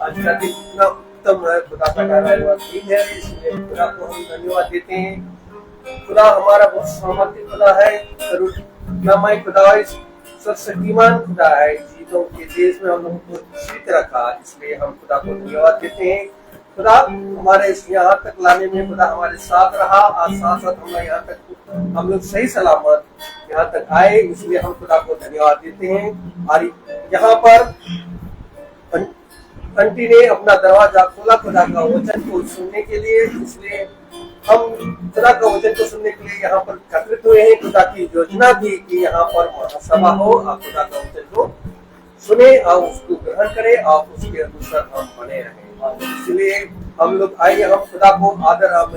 आज का दिन इतना उत्तम है, खुदा का डाला हुआ दिन है, इसलिए खुदा को हम धन्यवाद देते हैं। खुदा हमारा बहुत सामर्थ्य खुदा है, करुणामय खुदा है, सर्वशक्तिमान खुदा है। जीतों के देश में हम लोगों को जीत रखा, इसलिए हम खुदा को धन्यवाद देते हैं। खुदा हमारे यहाँ तक लाने में खुदा हमारे साथ रहा, और साथ साथ हम यहाँ तक हम लोग सही सलामत यहाँ तक आए, इसलिए हम खुदा को धन्यवाद देते हैं। और यहाँ पर आंटी ने अपना दरवाजा खोला खुदा का वचन को सुनने के लिए, इसलिए हम खुदा का वचन को सुनने के लिए यहाँ पर एकत्रित हुए हैं। खुदा की योजना थी कि यहाँ पर महासभा हो और खुदा का वचन को सुने और उसको ग्रहण करें और उसके अनुसार हम बने रहें। इसलिए हम लोग आए, हम खुदा को आदर और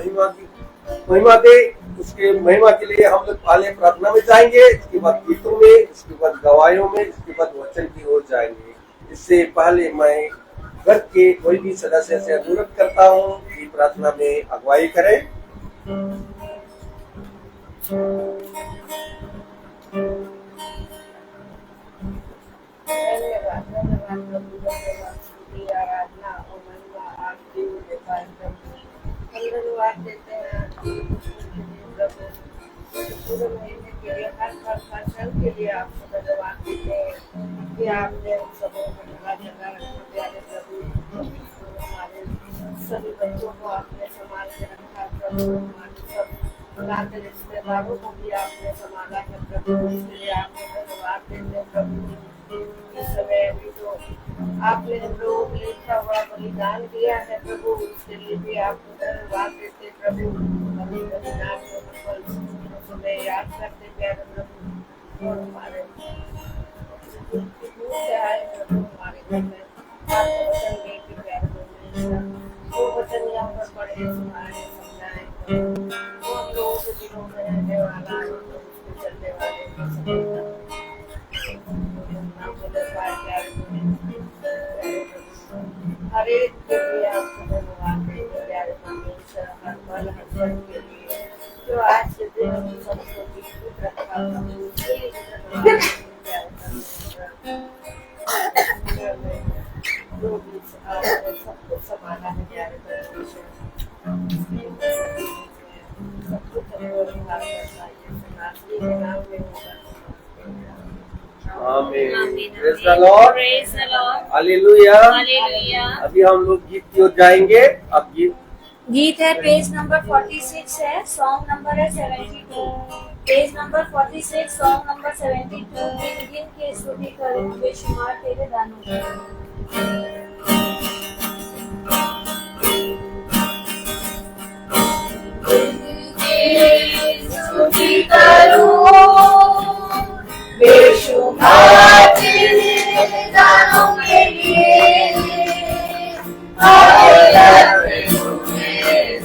महिमा दे। उसके महिमा के लिए हम लोग पहले प्रार्थना में जाएंगे, इसके बाद गीतों में, इसके बाद गवाहियों में, इसके बाद वचन की ओर जाएंगे। इससे पहले मैं घर के कोई भी सदस्य से अनुरोध करता हूँ कि प्रार्थना में अगुवाई करें। धन्यवाद देते हैं पूरे महीने के लिए, हर फसल के लिए आपको धन्यवाद देते हैं कि आपने उन सबों को जगह जगह रखा। प्यारे प्रभु, हमारे सभी बच्चों को आपने संभाल के रखा प्रभु, हमारे सब नाते रिश्तेदारों को भी आपने संभाला है प्रभु, इसके लिए आपको धन्यवाद देते हैं प्रभु। इस समय भी जो आपने हम लोगों के लिए इतना बड़ा बलिदान दिया है प्रभु, उसके लिए भी आपको धन्यवाद देते प्रभु। अभी बलिदान को तुम्हें याद करते प्यारे प्रभु, और हमारे दूर से आए प्रभु हमारे घर में आपको वचन देके प्यारे प्रभु, वो वचन यहाँ पर पढ़े सुनाए समझाए, वो हम लोगों के दिलों में रहने वाला है, उसके चलने वाले हर एक के लिए आपको धन्यवाद देंगे प्यारे परमेश्वर, हर पल हर क्षण के लिए जो आज से दिन सबको जीवित रखा जो भी सबको संभाला है प्यारे परमेश्वर, सब कुछ के नाम में होगा। आमीन। Praise the Lord, hallelujah. अभी हम लोग गीत की ओर जाएंगे। अब गीत है पेज नंबर 46 है, सॉन्ग नंबर है 72। Page number 46, song number 72। गिन के स्तुति करूं बेशुमार तेरे दानों की। स्तुति करूं बेशुमार तेरे दानों के लिए,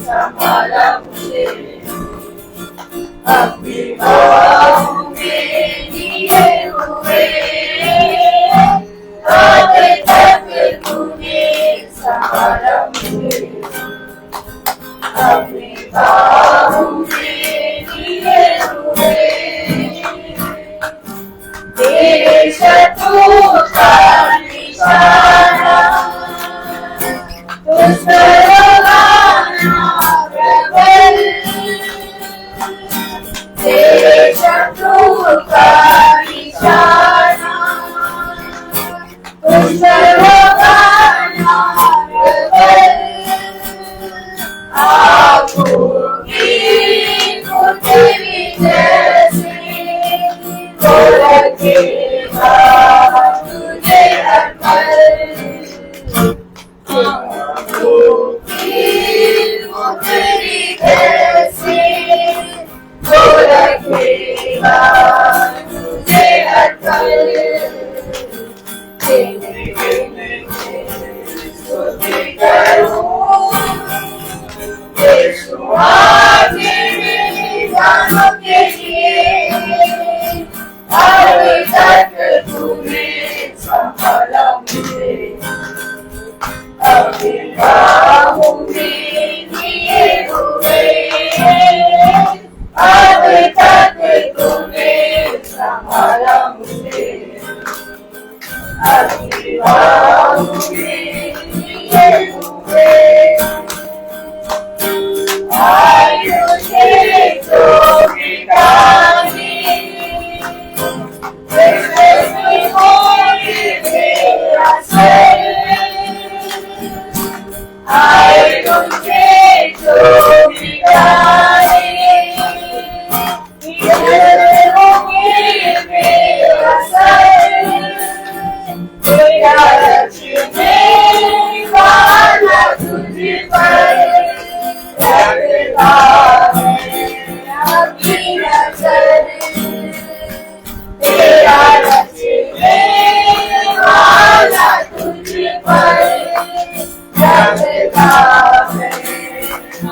संभाला मुझे अपनी बाहों में लिए हुए, आगे तक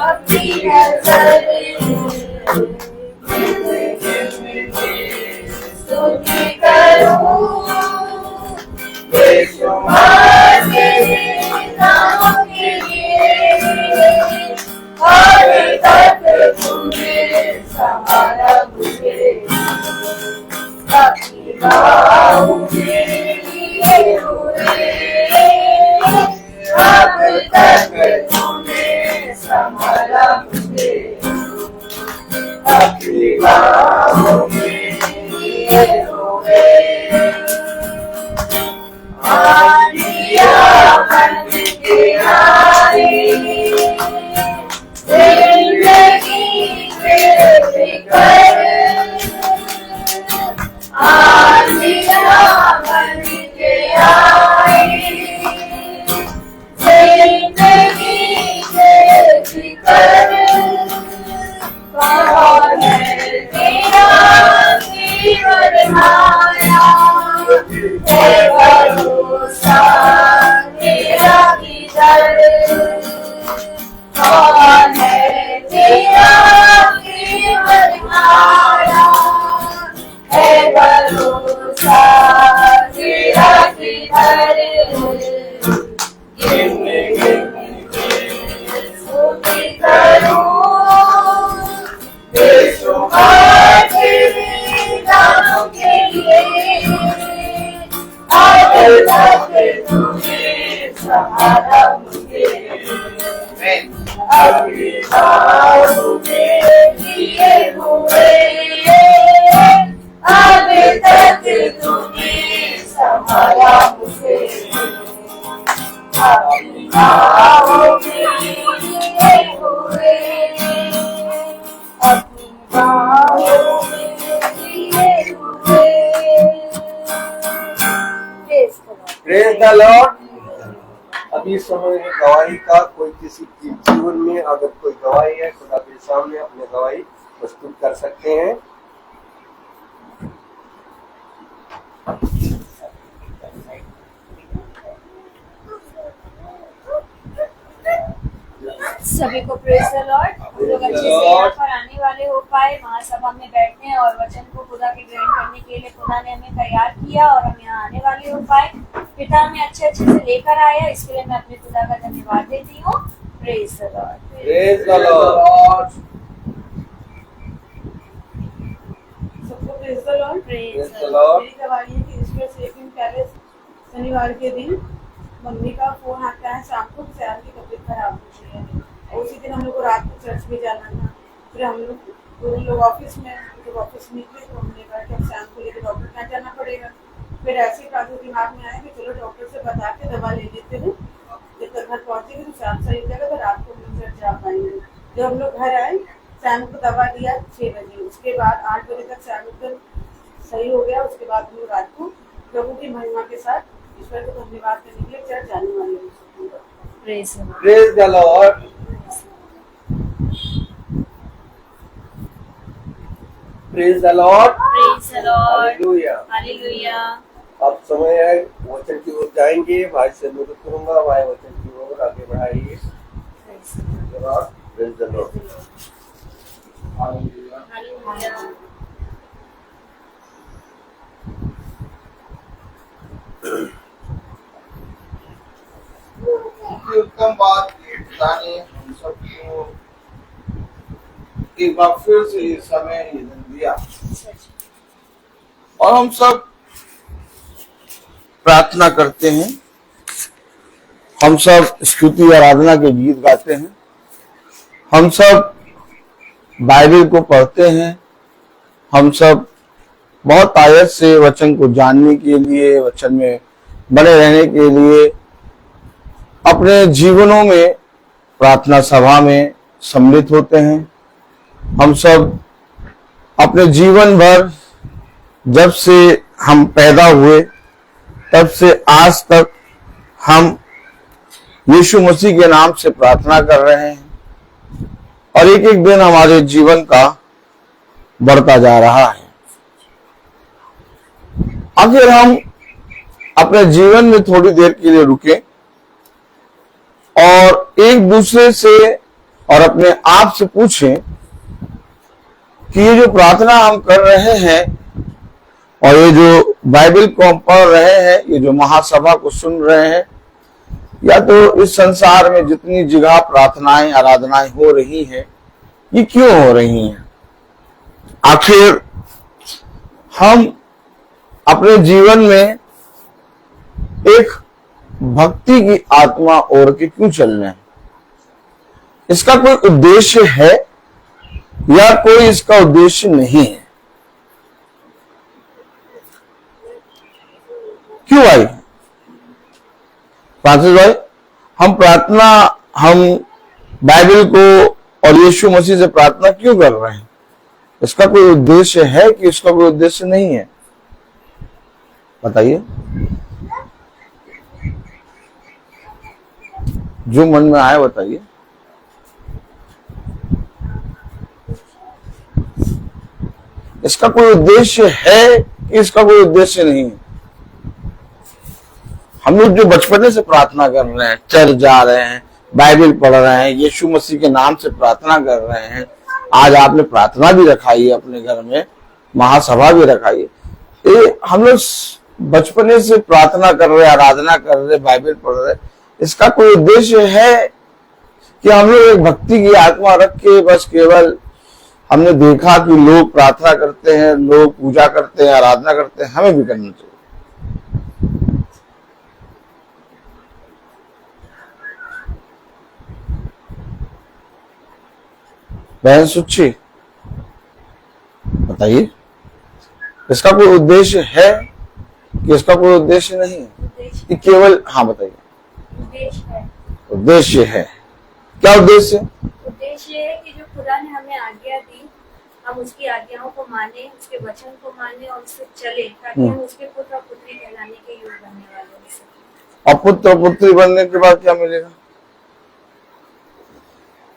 अपनी नजर स्तुति करूं बेशुमार तेरे नाम के लिए आज तक तुमने संभाला मुझे अपनी बाहों में लिए हुए अब तक तुमने संभाला मुझे अपनी बाहों में लिए हुए आलिया बन के आई जिंदगी के फिकर आलिया बन के आई जिंदगी के फिकर कौन है तेरा जीवन माया है भरोसा तेरा किधर कौन है तेरा जीवन माया है भरोसा तेरा किधर स्तुति करूं बेशुमार तेरे नाम के लिए आज तक तुमने संभाला मुझे अपनी बाहों में लिए हुए आज तक तुमने संभाला मुझे अपनी बाहों में लिए हुए अपनी बाहों में लिए हुए प्रेज द लॉर्ड। अभी समय है गवाही का। कोई किसी के जीवन में अगर कोई गवाही है खुदा के सामने अपने गवाही प्रस्तुत कर सकते हैं। सभी को प्रेज द लॉर्ड। हम लोग अच्छे से यहाँ पर आने वाले हो पाए, महासभा में बैठने और वचन को खुदा के ग्रहण करने के लिए खुदा ने हमें तैयार किया और हम यहाँ आने वाले हो पाए। पिता हमें अच्छे से लेकर आया, इसके लिए मैं अपने खुदा का धन्यवाद देती हूँ। Praise the Lord. Praise the Lord. सबको praise the Lord. Praise the Lord. मेरी गवाही है कि ईश्वर से एक दिन पहले शनिवार के दिन मम्मी का फोन आता है शाम को सैर की तबीयत खराब हो गई है और उसी दिन हम लोग को रात को चर्च में जाना था। फिर हम लोग दोनों लोग ऑफिस में जब ऑफिस निकले तो हमने कहा कि अब शाम को लेकर डॉक्टर के यहाँ जाना पड़ेगा। फिर ऐसे बात दिमाग में आया कि चलो डॉक्टर से बता के दवा ले लेते हैं, जब तक घर पहुंचेंगे तो शाम सही हो जाएगा तो रात को हम लोग चर्च जा पाएंगे। जब हम लोग घर आए शाम को दवा दिया 6 बजे, उसके बाद 8 बजे तक शाम एकदम सही हो गया। उसके बाद हम लोग रात को प्रभु की महिमा के साथ ईश्वर को धन्यवाद करने के लिए चर्च जाने वाले हैं। Praise the Lord. Praise the Lord. Praise the Lord. Hallelujah. Hallelujah. अब समय है वचन की ओर जाएंगे। भाई से अनुरोध करूंगा भाई वचन की ओर आगे बढ़ाइए। Praise the Lord. Hallelujah. Hallelujah. उत्तम बात ये पिता ने हम सबको एक बार फिर से ये समय ये दिन दिया और हम सब प्रार्थना करते हैं, हम सब स्तुति आराधना के गीत गाते हैं, हम सब बाइबल को पढ़ते हैं, हम सब बहुत आयत से वचन को जानने के लिए, वचन में बने रहने के लिए अपने जीवनों में प्रार्थना सभा में सम्मिलित होते हैं। हम सब अपने जीवन भर जब से हम पैदा हुए तब से आज तक हम यीशु मसीह के नाम से प्रार्थना कर रहे हैं और एक एक दिन हमारे जीवन का बढ़ता जा रहा है। आखिर हम अपने जीवन में थोड़ी देर के लिए रुके और एक दूसरे से और अपने आप से पूछें कि ये जो प्रार्थना हम कर रहे हैं और ये जो बाइबल को हम पढ़ रहे हैं, ये जो महासभा को सुन रहे हैं, या तो इस संसार में जितनी जगह प्रार्थनाएं आराधनाएं हो रही हैं, ये क्यों हो रही हैं? आखिर हम अपने जीवन में एक भक्ति की आत्मा ओढ़ के क्यों चल रहे हैं? इसका कोई उद्देश्य है या कोई इसका उद्देश्य नहीं है? क्यों भाई फ्रांसिस भाई, हम बाइबल को और यीशु मसीह से प्रार्थना क्यों कर रहे हैं? इसका कोई उद्देश्य है कि इसका कोई उद्देश्य नहीं है? बताइए, जो मन में आए बताइए। इसका कोई उद्देश्य है कि इसका कोई उद्देश्य नहीं है? हम लोग जो बचपने से प्रार्थना कर रहे हैं, चर्च जा रहे हैं, बाइबल पढ़ रहे हैं, यीशु मसीह के नाम से प्रार्थना कर रहे हैं, आज आपने प्रार्थना भी रखाई है अपने घर में, महासभा भी रखाई है, ये हम लोग बचपने से प्रार्थना कर रहे, आराधना कर रहे, बाइबल पढ़ रहे, इसका कोई उद्देश्य है कि हम लोग एक भक्ति की आत्मा रख के बस केवल हमने देखा कि लोग प्रार्थना करते हैं, लोग पूजा करते हैं, आराधना करते हैं, हमें भी करना चाहिए? बहन सुच्ची बताइए, इसका कोई उद्देश्य है कि इसका कोई उद्देश्य नहीं है? कि केवल, हाँ बताइए। उद्देश्य है। क्या उद्देश्य? उद्देश्य है कि जो खुदा ने हमें आज्ञा दी, हम उसकी आज्ञाओं को माने, उसके वचन को माने और उससे चले, ताकि हम उसके पुत्र और पुत्री कहलाने के योग्य बनने वाले हो सकें। और पुत्र और पुत्री बनने के बाद क्या मिलेगा?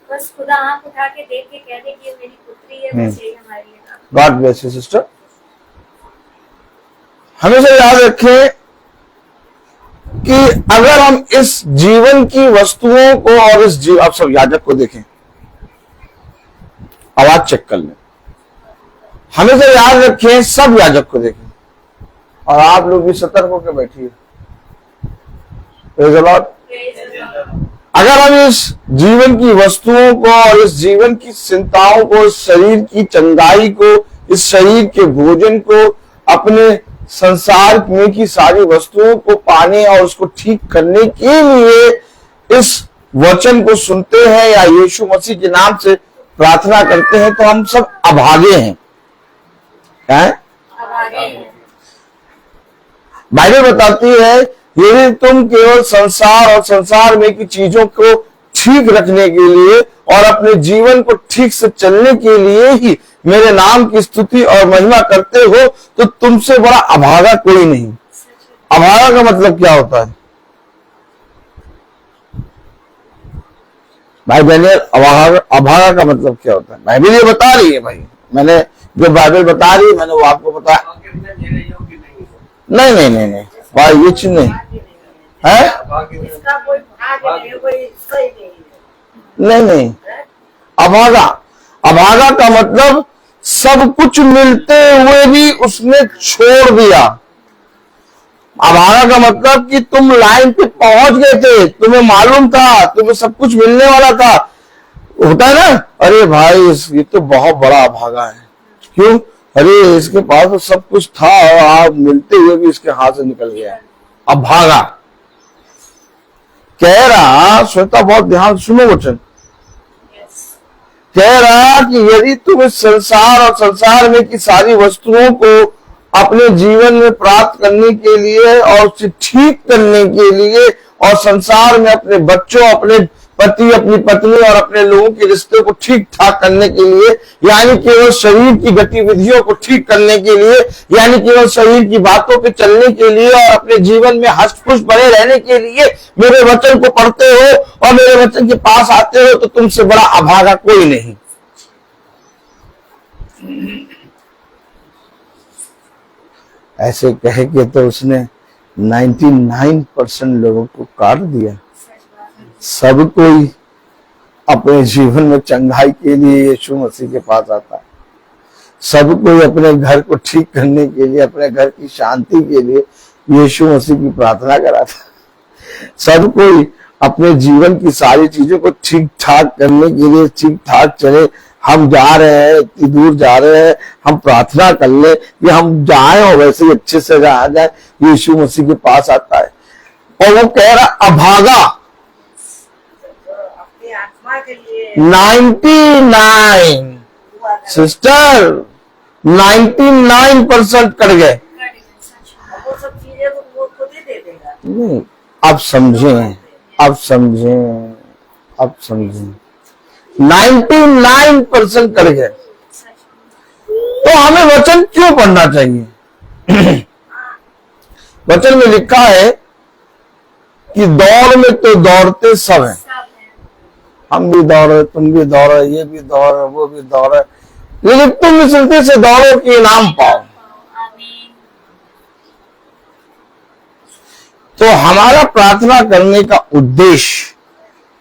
बस खुदा आंख उठा के देख के कह दे कि ये मेरी पुत्री है, बस यही हमारे लिए। God bless you sister. हमेशा याद रखें कि अगर हम इस जीवन की वस्तुओं को और आप सब याजक को देखें, आवाज चेक कर लें, हमेशा याद रखें, सब याजक को देखें और आप लोग भी सतर्क होकर बैठिए। Praise the Lord. अगर हम इस जीवन की वस्तुओं को और इस जीवन की चिंताओं को, इस शरीर की चंगाई को, इस शरीर के भोजन को, अपने संसार में की सारी वस्तुओं को पाने और उसको ठीक करने के लिए इस वचन को सुनते हैं या यीशु मसीह के नाम से प्रार्थना करते हैं, तो हम सब अभागे हैं। क्या है? बाइबल बताती है यदि तुम केवल संसार और संसार में की चीजों को ठीक रखने के लिए और अपने जीवन को ठीक से चलने के लिए ही मेरे नाम की स्तुति और महिमा करते हो, तो तुमसे बड़ा अभागा कोई नहीं। अभागा का मतलब क्या होता है भाई बहने? अभागा का मतलब क्या होता है? बाइबल ये बता रही है भाई, मैंने जो बाइबल बता रही है मैंने वो आपको बताया। नहीं नहीं नहीं नहीं भाई, ये चीज नहीं है। इसका कोई भाग नहीं, कोई सही नहीं। नहीं नहीं, अभागा का मतलब सब कुछ मिलते हुए भी उसने छोड़ दिया। अभागा का मतलब कि तुम लाइन पे पहुंच गए थे, तुम्हें मालूम था, तुम्हें सब कुछ मिलने वाला था। होता है ना, अरे भाई ये तो बहुत बड़ा अभागा है। क्यों? अरे इसके पास तो सब कुछ था और आप मिलते हुए भी इसके हाथ से निकल गया। अभागा कह रहा, श्वेता बहुत ध्यान सुनो वचन, कह रहा कि यदि तुम इस संसार और संसार में की सारी वस्तुओं को अपने जीवन में प्राप्त करने के लिए और उसे ठीक करने के लिए और संसार में अपने बच्चों, अपने पति, अपनी पत्नी और अपने लोगों के रिश्ते को ठीक ठाक करने के लिए, यानी केवल शरीर की गतिविधियों को ठीक करने के लिए, यानी केवल शरीर की बातों पे चलने के लिए और अपने जीवन में हष्ट-पुष्ट बने रहने के लिए मेरे वचन को पढ़ते हो और मेरे वचन के पास आते हो, तो तुमसे बड़ा अभागा कोई नहीं। ऐसे कह के तो उसने 99% लोगों को काट दिया। सब कोई अपने जीवन में चंगाई के लिए यीशु मसीह के पास आता है। सब कोई अपने घर को ठीक करने के लिए, अपने घर की शांति के लिए यीशु मसीह की प्रार्थना कराता है। सब कोई अपने जीवन की सारी चीजों को ठीक ठाक करने के लिए, ठीक ठाक चले, हम जा रहे हैं, इतनी दूर जा रहे हैं, हम प्रार्थना कर ले कि हम जाए और वैसे ही अच्छे से आ जाए, यीशु मसीह के पास आता है। और वो कह रहा अभागा अपनी आत्मा के लिए 99 सिस्टर 99% कर गए। वो सब चीजें वो खुद ही दे देगा। नहीं, अब समझें, अब समझें, अब समझें, 99% कर गए। तो हमें वचन क्यों पढ़ना चाहिए? वचन में लिखा है कि दौड़ में तो दौड़ते सब हैं। हम भी दौड़ रहे, तुम भी दौड़ रहे, ये भी दौड़ रहे, वो भी दौड़ रहे, लेकिन तुम इस सिलसिले से दौड़ो कि इनाम पाओ। तो हमारा प्रार्थना करने का उद्देश्य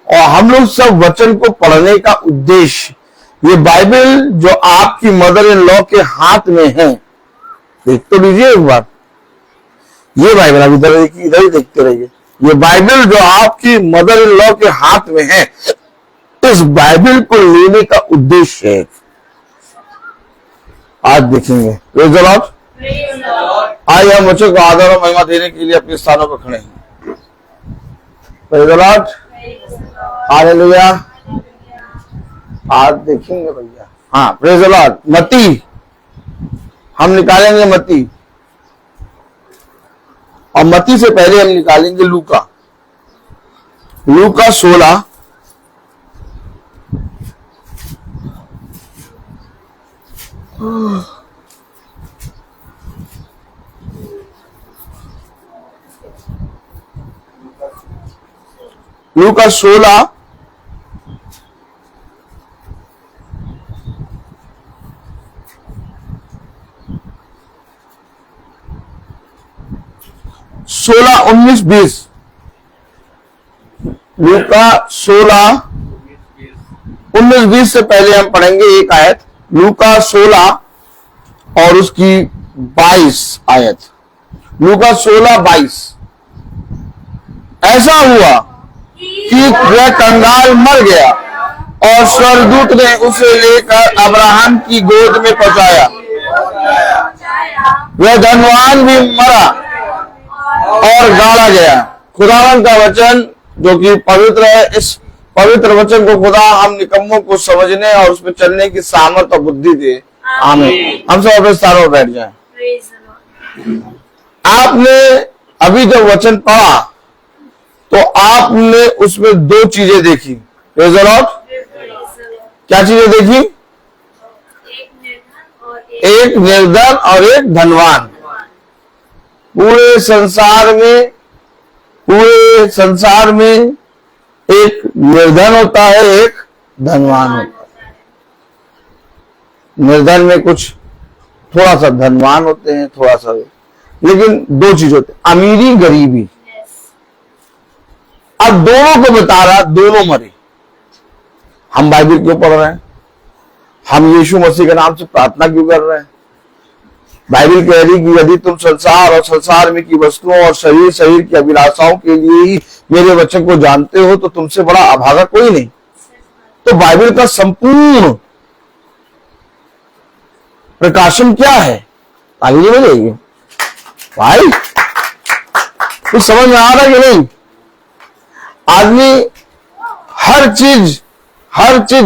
और हम लोग सब वचन को पढ़ने का उद्देश्य, ये बाइबल जो आपकी मदर इन लॉ के हाथ में है, देख तो लीजिए एक बार, ये बाइबल आप इधर देखिए, इधर ही देखते रहिए। ये बाइबल जो आपकी मदर इन लॉ के हाथ में है, इस बाइबल को लेने का उद्देश्य है, आज देखेंगे। Praise the Lord. आइए हम बच्चों को आदर और महिमा देने के लिए अपने स्थानों पर खड़े हैं। Praise the Lord. हालेलुया। आज देखेंगे भैया, हाँ प्रेज़ द लॉर्ड। मत्ती हम निकालेंगे, मत्ती, और मत्ती से पहले हम निकालेंगे लूका। लूका 16 लूका 16 16, 19, 20। लूका 16, 19, 20 से पहले हम पढ़ेंगे एक आयत, लूका 16 और उसकी 22 आयत। लूका 16, 22। ऐसा हुआ कि वह कंगाल मर गया और स्वर्गदूत ने उसे लेकर अब्राहम की गोद में पहुंचाया। वह धनवान भी मरा और गाड़ा गया। खुदावन का वचन जो कि पवित्र है, इस पवित्र वचन को खुदा हम निकम्मों को समझने और उसमें चलने की सामर्थ और बुद्धि दे। आमीन। हम सब अपने स्थानों पर बैठ जाएं। आपने अभी जब वचन पढ़ा तो आपने उसमें दो चीजें देखी। Praise the Lord. क्या चीजें देखी? एक निर्धन और एक धनवान। पूरे संसार में एक निर्धन होता है, एक धनवान होता है। निर्धन में कुछ थोड़ा सा, धनवान होते हैं थोड़ा सा, लेकिन दो चीज होते हैं, अमीरी गरीबी। अब दोनों को बता रहा, दोनों मरे। हम बाइबल क्यों पढ़ रहे हैं? हम यीशु मसीह के नाम से प्रार्थना क्यों कर रहे हैं? बाइबल कह रही कि यदि तुम संसार और संसार में की वस्तुओं और शरीर की अभिलाषाओं के लिए ही मेरे वचन को जानते हो तो तुमसे बड़ा अभागा कोई नहीं। तो बाइबल का संपूर्ण प्रकाशन क्या है? आगे बढ़ेगी भाई, कुछ समझ में आ रहा है कि नहीं? आदमी हर चीज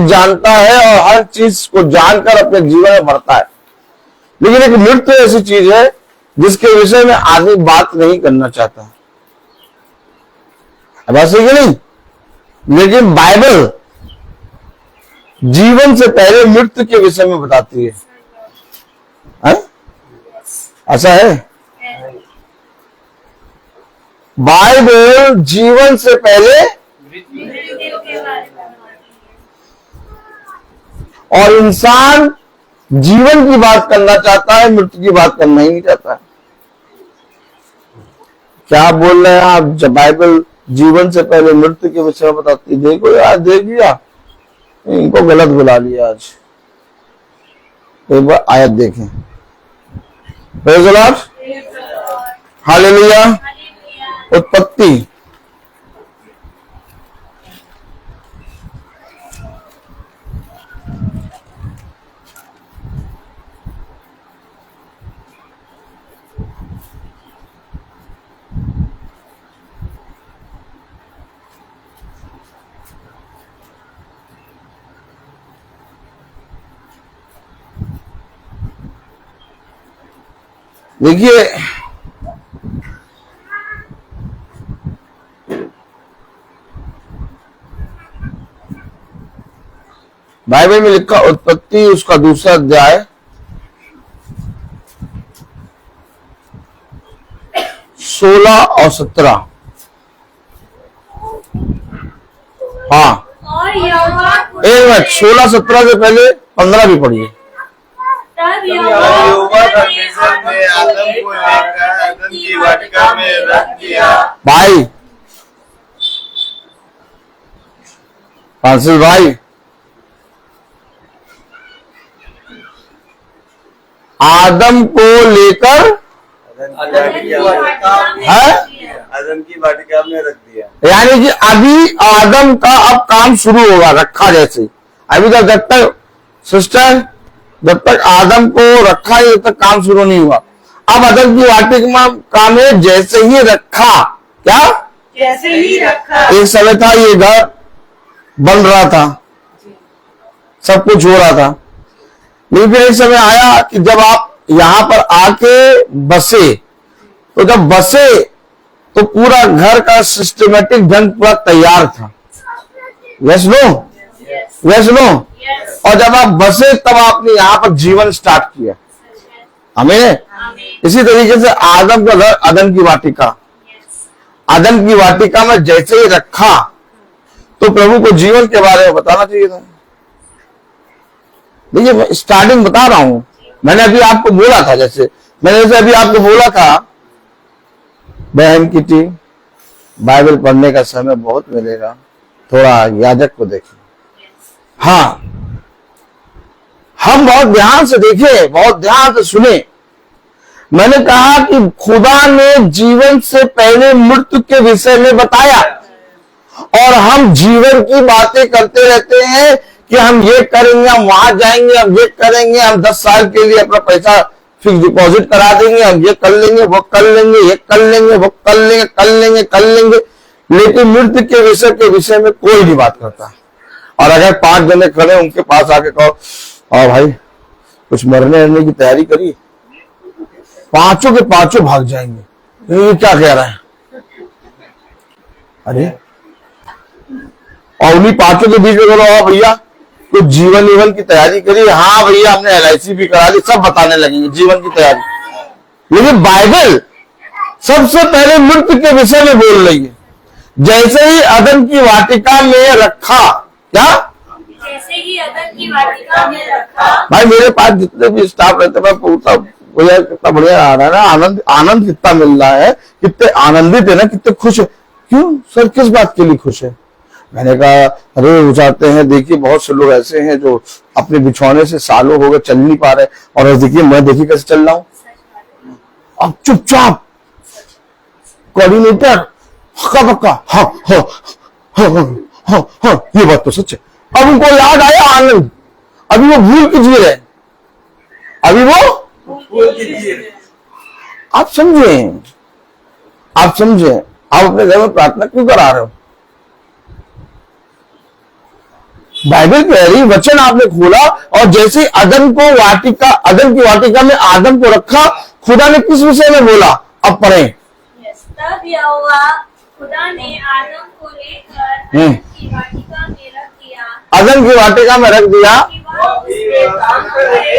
जानता है और हर चीज को जानकर अपने जीवन में बढ़ता है, लेकिन एक मृत्यु ऐसी चीज है जिसके विषय में आदमी बात नहीं करना चाहता। बात सही कि नहीं? लेकिन बाइबल जीवन से पहले मृत्यु के विषय में बताती है। ऐसा है? बाइबल जीवन से पहले और इंसान जीवन की बात करना चाहता है, मृत्यु की बात करना ही नहीं चाहता। क्या बोल रहे हैं आप? जब बाइबल जीवन से पहले मृत्यु के विषय में बताती। देखो यार, देख लिया, इनको गलत बुला लिया आज। एक बार आयत देखें। Praise the Lord, hallelujah. उत्पत्ति देखिए, बाइबल में लिखा उत्पत्ति उसका दूसरा अध्याय 16 और 17। हाँ, और यहोवा एक मिनट, 16-17 से पहले 15 भी पढ़िए। तब यहोवा का मिस्र में आदम को लेकर अदन की वाटिका में रख दिया। भाई फ्रांसिस भाई, आदम को लेकर है, अदन की वाटिका में रख दिया। यानी कि अभी आदम का अब काम शुरू होगा, रखा जैसे। अभी तक जब तक सिस्टर, जब तक आदम को रखा है तब तक काम शुरू नहीं हुआ। अब अदन की वाटिका में जैसे ही रखा, क्या जैसे ही रखा, एक समय था ये घर बन रहा था, सब कुछ हो रहा था, लेकिन फिर एक समय आया कि जब आप यहां पर आके बसे, तो जब बसे तो पूरा घर का सिस्टमेटिक ढंग पूरा तैयार था। Yes no, yes no. और जब आप बसे तब आपने यहां पर जीवन स्टार्ट किया। हमें इसी तरीके से आदम का घर, अदन की वाटिका, अदन की वाटिका में जैसे ही रखा तो प्रभु को जीवन के बारे में बताना चाहिए था। देखिए, मैं स्टार्टिंग बता रहा हूं, मैंने अभी आपको बोला था, जैसे मैंने जैसे अभी आपको बोला था, बहन की टीम, बाइबल पढ़ने का समय बहुत मिलेगा, थोड़ा याजक को देखिए। हाँ, हम बहुत ध्यान से देखे, बहुत ध्यान से सुने। मैंने कहा कि खुदा ने जीवन से पहले मृत्यु के विषय में बताया, और हम जीवन की बातें करते रहते हैं कि हम ये करेंगे, हम वहां जाएंगे, हम ये करेंगे, हम 10 साल के लिए अपना पैसा फिक्स डिपॉजिट करा देंगे, हम ये कर लेंगे, वो कर लेंगे, ये कर लेंगे, वो कर लेंगे, कर लेंगे, लेकिन मृत्यु के विषय में कोई नहीं बात करता। और अगर 5 जने खड़े उनके पास आके कहो, और भाई कुछ मरने की तैयारी करी, पांचों के पांचों भाग जाएंगे। ये क्या कह रहा है? अरे, और उन्हीं पांचों के बीच में बोलो, हाँ भैया कुछ जीवन की तैयारी करी, हाँ भैया हमने LIC भी करा ली, सब बताने लगेंगे जीवन की तैयारी। लेकिन बाइबल सबसे पहले मृत्यु के विषय में बोल रही है। जैसे ही अदन की वाटिका में रखा, क्या जैसे ही अदन की वाटिका में रखा। भाई मेरे पास जितने भी स्टाफ रहते हैं, मैं पूछता भैया कितना बढ़िया आ रहा है ना, आनंद कितना मिल रहा है, कितने आनंदित है ना, कितने खुश है। क्यों सर, किस बात के लिए खुश है? मैंने कहा अरे हो जाते हैं, देखिए बहुत से लोग ऐसे हैं जो अपने बिछौने से सालों हो गए चल नहीं पा रहे, और देखिए मैं देखिए कैसे चल रहा हूं। अब चुपचाप कोऑर्डिनेटर हक्का बक्का, हाँ हाँ हाँ हाँ हाँ, ये बात तो सच है। अब उनको याद आया आनंद, अभी वो भूल के जी रहे, अभी वो आप समझे, आप समझे, आप अपने घर में प्रार्थना क्यों करा रहे हो? बाइबल कह रही, वचन आपने खोला, और जैसे अदन की वाटिका में आदम को रखा, खुदा ने किस विषय में बोला? अब पढ़ें। तब यहोवा खुदा ने आदम को लेकर अदन की वाटिका में रख दिया, अदन की वाटिका में रख दिया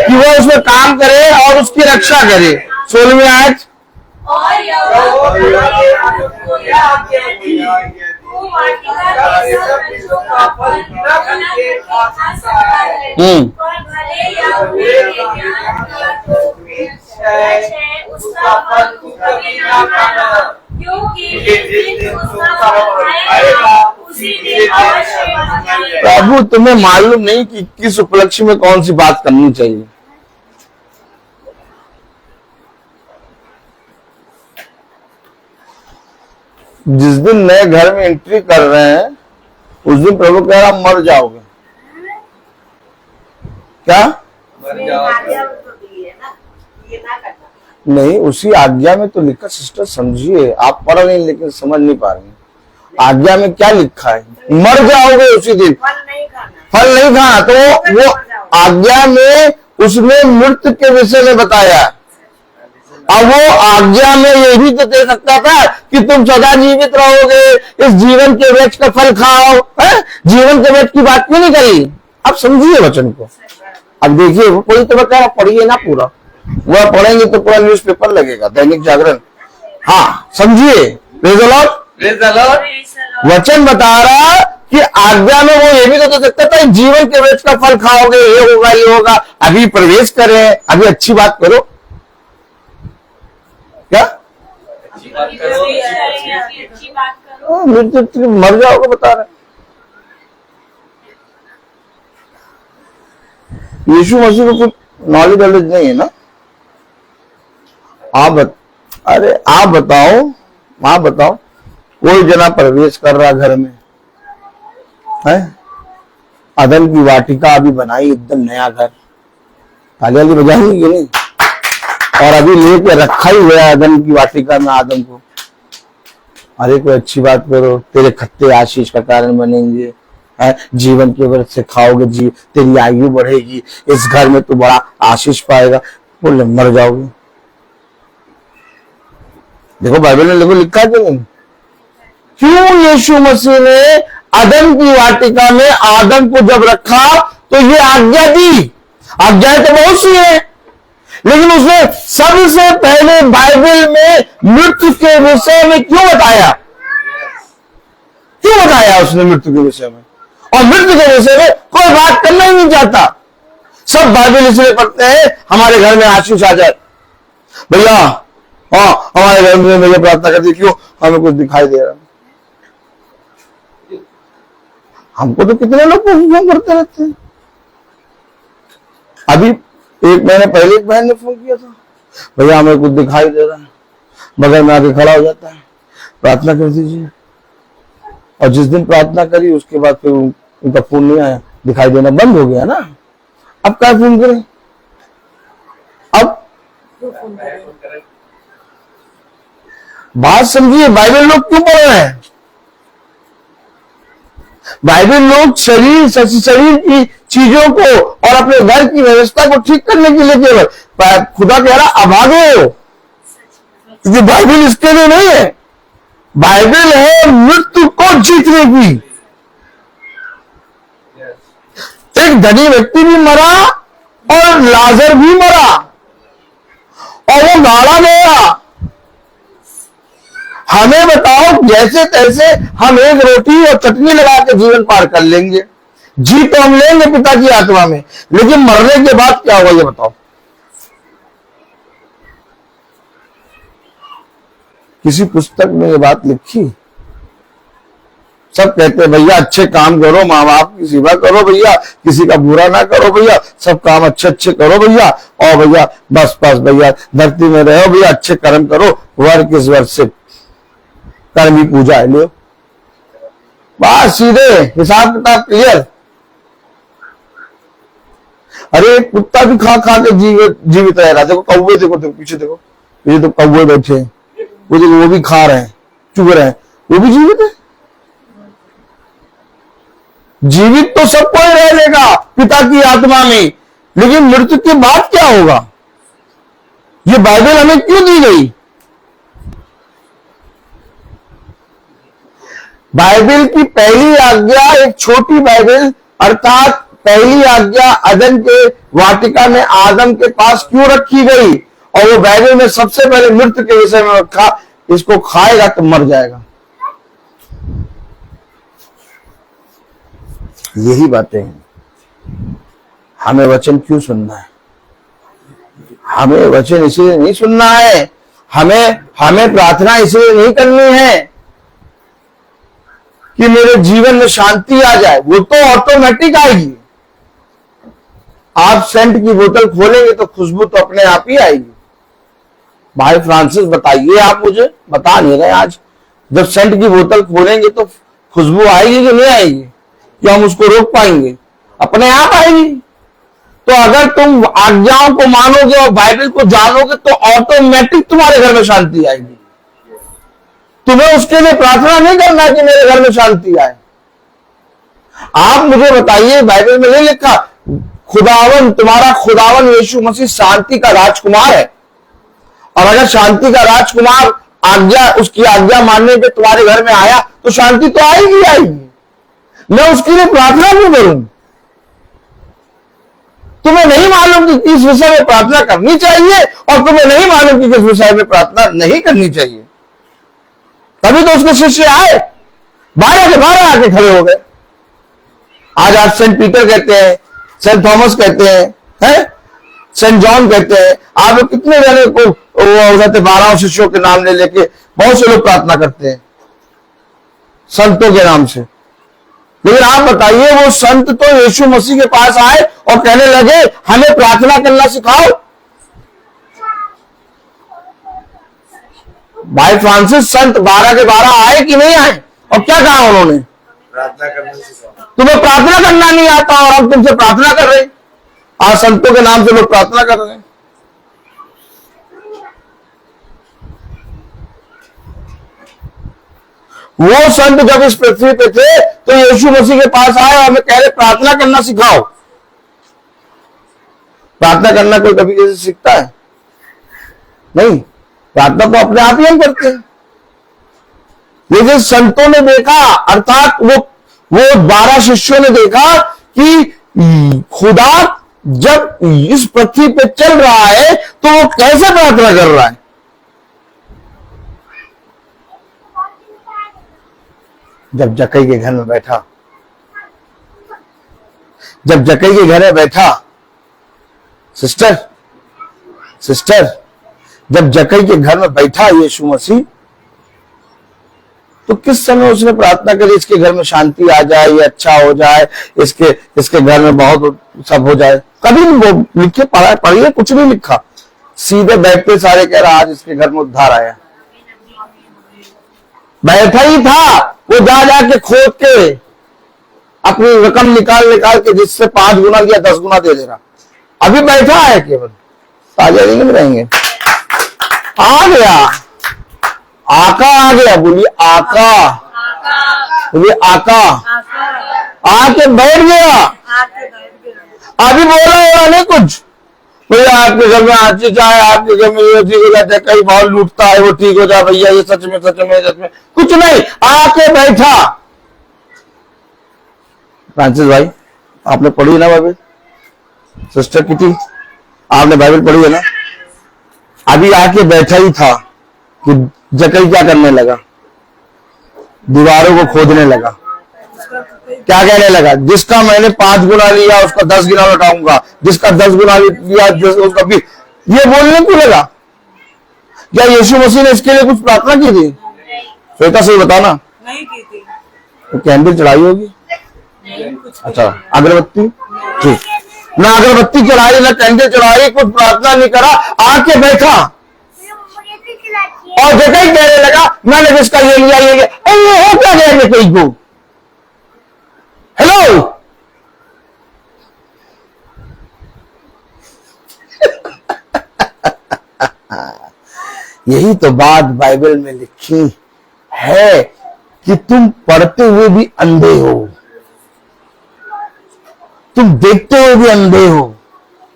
कि वो उसमें काम करे और उसकी रक्षा करे। 16वीं आयत, और यहोवा खुदा ने आदम को यह आज्ञा दी, तू वाटिका के सब वृक्षों का फल न करके खा सकता है, पर भले या बुरे के ज्ञान का जो वृक्ष है उसका फल तू कभी न खाना, क्योंकि जिस दिन उसका फल आएगा उसी दिन अवश्य मर जाएगा। प्रभु तुम्हें मालूम नहीं कि किस उपलक्ष्य में कौन सी बात करनी चाहिए। जिस दिन नए घर में एंट्री कर रहे हैं उस दिन प्रभु कह रहा मर जाओगे। क्या मर जाओ। आज्ञा तो दी है ना, ये ना करना। नहीं, उसी आज्ञा में तो लिखा, सिस्टर समझिए, आप पढ़ रहे हैं लेकिन समझ नहीं पा रहे हैं। आज्ञा में क्या लिखा है? मर जाओगे उसी दिन, फल नहीं खाना। फल नहीं खाना। तो वो आज्ञा में उसने मृत्यु के विषय में बताया। अब वो आज्ञा में ये भी तो दे सकता था कि तुम सदा जीवित रहोगे, इस जीवन के वृक्ष का फल खाओ, है? जीवन के वृक्ष की बात क्यों नहीं करी? आप समझिए वचन को। अब देखिए, कोई तो बता रहा पढ़िए ना पूरा, वह पढ़ेंगे तो पूरा न्यूज़पेपर लगेगा, दैनिक जागरण। हाँ, समझिए। Praise the Lord. Praise the Lord. वचन बता रहा कि आज्ञा में वो ये भी तो दे सकता था जीवन के वृक्ष का फल खाओगे, ये होगा ये होगा। अभी प्रवेश करें, अभी अच्छी बात करो। क्या अच्छी बात करो, अच्छी बात करो। मृत्यु मर जाओगे बता रहे। यीशु मसीह को कुछ नॉलेज वॉलेज नहीं है ना। अरे आप बताओ, कोई जना प्रवेश कर रहा घर में है, अदन की वाटिका अभी बनाई, एकदम नया घर, तालियां भी बजाएंगे कि नहीं? और अभी लेके रखा ही हुआ है अदन की वाटिका में आदम को। अरे कोई अच्छी बात करो, तेरे खट्टे आशीष का कारण बनेंगे, है? जीवन के वृक्ष से खाओगे, तेरी आयु बढ़ेगी, इस घर में तू बड़ा आशीष पाएगा। बोले मर जाओगे। देखो बाइबल में देखो लिखा कि नहीं? क्यों यीशु मसीह ने अदन की वाटिका में आदम को जब रखा तो ये आज्ञा दी। आज्ञाएं तो बहुत सी है, लेकिन उसने सबसे पहले बाइबल में मृत्यु के विषय में क्यों बताया? क्यों बताया उसने मृत्यु के विषय में? और मृत्यु के विषय में कोई बात करना ही नहीं चाहता। सब बाइबल इसलिए पढ़ते हैं हमारे घर में आशीष आ जाए। भैया हाँ, हमारे घर में भैया प्रार्थना करती, क्यों? हमें कुछ दिखाई दे रहा। हमको तो कितने लोग फोन करते रहते हैं। अभी 1 महीने पहले एक बहन ने फोन किया था, भैया हमें कुछ दिखाई दे रहा है, बगल में आके खड़ा हो जाता है, प्रार्थना कर दीजिए। और जिस दिन प्रार्थना करी उसके बाद फिर उनका फोन नहीं आया, दिखाई देना बंद हो गया ना। अब क्या फोन करें? अब बात समझिए, बाइबल लोग क्यों पढ़ रहे हैं? बाइबल लोग शरीर की चीजों को और अपने घर की व्यवस्था को ठीक करने के लिए केवल, खुदा कह रहा अभागे हो, क्योंकि बाइबल इसके लिए नहीं है। बाइबल है मृत्यु को जीतने की। एक धनी व्यक्ति भी मरा और लाजर भी मरा और वो गाड़ा गया। हमें बताओ, जैसे तैसे हम एक रोटी और चटनी लगा के जीवन पार कर लेंगे, जी तो हम लेंगे पिता की आत्मा में, लेकिन मरने के बाद क्या होगा ये बताओ? किसी पुस्तक में ये बात लिखी? सब कहते हैं भैया अच्छे काम करो, माँ बाप की सेवा करो भैया, किसी का बुरा ना करो भैया, सब काम अच्छे अच्छे करो भैया, और भैया बस भैया धरती में रहो भैया, अच्छे कर्म करो, वर्क इज वर्शिप, कर्म ही पूजा है। लो बात सीधे, हिसाब किताब क्लियर। अरे कुत्ता भी खा खा के जीवित रह रहा। देखो कौवे, देखो पीछे देखो, ये तो कौवे बैठे हैं, वो देखो वो भी खा रहे हैं, चुग रहे हैं, वो भी जीवित है। जीवित तो सब कोई रह लेगा पिता की आत्मा में, लेकिन मृत्यु के बाद क्या होगा? ये बाइबल हमें क्यों दी गई? बाइबल की पहली आज्ञा, एक छोटी बाइबल अर्थात पहली आज्ञा अदन के वाटिका में आदम के पास क्यों रखी गई? और वो बाइबल में सबसे पहले मृत्यु के विषय में रखा, इसको खाएगा तो मर जाएगा। यही बातें हैं। हमें वचन क्यों सुनना है? हमें वचन इसलिए नहीं सुनना है, हमें प्रार्थना इसलिए नहीं करनी है कि मेरे जीवन में शांति आ जाए, वो तो ऑटोमेटिक आएगी। आप सेंट की बोतल खोलेंगे तो खुशबू तो अपने आप ही आएगी। भाई फ्रांसिस बताइए, आप मुझे बता नहीं रहे आज, जब सेंट की बोतल खोलेंगे तो खुशबू आएगी कि नहीं आएगी? क्या हम उसको रोक पाएंगे? अपने आप आएगी। तो अगर तुम आज्ञाओं को मानोगे और बाइबल को जानोगे तो ऑटोमेटिक तुम्हारे घर में शांति आएगी। तुम्हें उसके लिए प्रार्थना नहीं करना कि मेरे घर में शांति आए। आप मुझे बताइए, बाइबल में नहीं लिखा खुदावन, तुम्हारा खुदावन यीशु मसीह शांति का राजकुमार है, और अगर शांति का राजकुमार उसकी आज्ञा मानने पे तुम्हारे घर में आया तो शांति तो आएगी आएगी। मैं उसके लिए प्रार्थना क्यों करूं? तुम्हें नहीं मालूम कि किस विषय में प्रार्थना करनी चाहिए और तुम्हें नहीं मालूम कि किस विषय में प्रार्थना नहीं करनी चाहिए। तभी तो उसके शिष्य आए, 12 के 12 आके खड़े हो गए। आज आप सेंट पीटर कहते हैं, सेंट थॉमस कहते हैं, सेंट जॉन कहते हैं। आप लोग कितने जने को 12 शिष्यों के नाम ले लेके बहुत से लोग प्रार्थना करते हैं संतों के नाम से। लेकिन आप बताइए, वो संत तो यीशु मसीह के पास आए और कहने लगे हमें प्रार्थना करना सिखाओ। भाई फ्रांसिस संत 12 के 12 आए कि नहीं आए? और क्या कहा उन्होंने? प्रार्थना करना सिखाओ। तुम्हें प्रार्थना करना नहीं आता और अब तुमसे प्रार्थना कर रहे। आज संतों के नाम से लोग प्रार्थना कर रहे हैं। वो संत जब इस पृथ्वी पे थे तो यीशु मसीह के पास आए और हमें कह रहे प्रार्थना करना सिखाओ। प्रार्थना करना कोई कभी कैसे सीखता है? नहीं, प्रार्थना तो अपने आप ही हम करते हैं। लेकिन संतों ने देखा, अर्थात वो 12 शिष्यों ने देखा कि खुदा जब इस पृथ्वी पे चल रहा है तो वो कैसे प्रार्थना कर रहा है। जब जक्कई के घर में बैठा, सिस्टर जब जक्कई के घर में बैठा यीशु मसीह, तो किस समय उसने प्रार्थना करी इसके घर में शांति आ जाए, ये अच्छा हो जाए, इसके घर में बहुत सब हो जाए? कभी नहीं लिखे पढ़िए, कुछ नहीं लिखा। सीधे बैठते सारे कह रहा आज इसके घर में उद्धार आया। बैठा ही था, वो जा के खोद के अपनी रकम निकाल के जिससे 5 गुना या 10 गुना दे दे रहा। अभी बैठा है केवल, ताजा नहीं रहेंगे। आ गया, आका आ गया। बोलिए आका, बोलिए आका आके बैठ गया। अभी बोला होगा नहीं कुछ, भैया आपके घर में अच्छी चाहे, आपके घर में ये ठीक हो जाता है, कई बहुत लूटता है वो ठीक हो जाए भैया, ये सच में कुछ नहीं, आके बैठा। फ्रांसिस भाई आपने पढ़ी ना बाइबल? सिस्टर किटी आपने बाइबल पढ़ी है ना? अभी आके बैठा ही था कि जक्कई क्या करने लगा? दीवारों को खोदने लगा। क्या कहने लगा? जिसका मैंने 5 गुना लिया उसका 10 गुना लौटाऊंगा, जिसका 10 गुना लिया उसका 20। ये बोलने क्यों लगा? क्या यीशु मसीह ने इसके लिए कुछ प्रार्थना की थी? श्वेता सही बताना। नहीं की थी। तो कैंडल चढ़ाई होगी? अच्छा, अगरबत्ती? ठीक, ना अगरबत्ती चढ़ाई ना कैंडल चढ़ाई, कुछ प्रार्थना नहीं करा, आके बैठा और जक्कई कहने लगा मैंने जिसका ये लिया ये हो क्या गया जक्कई को? हेलो यही तो बात बाइबल में लिखी है कि तुम पढ़ते हुए भी अंधे हो, तुम देखते हुए भी अंधे हो,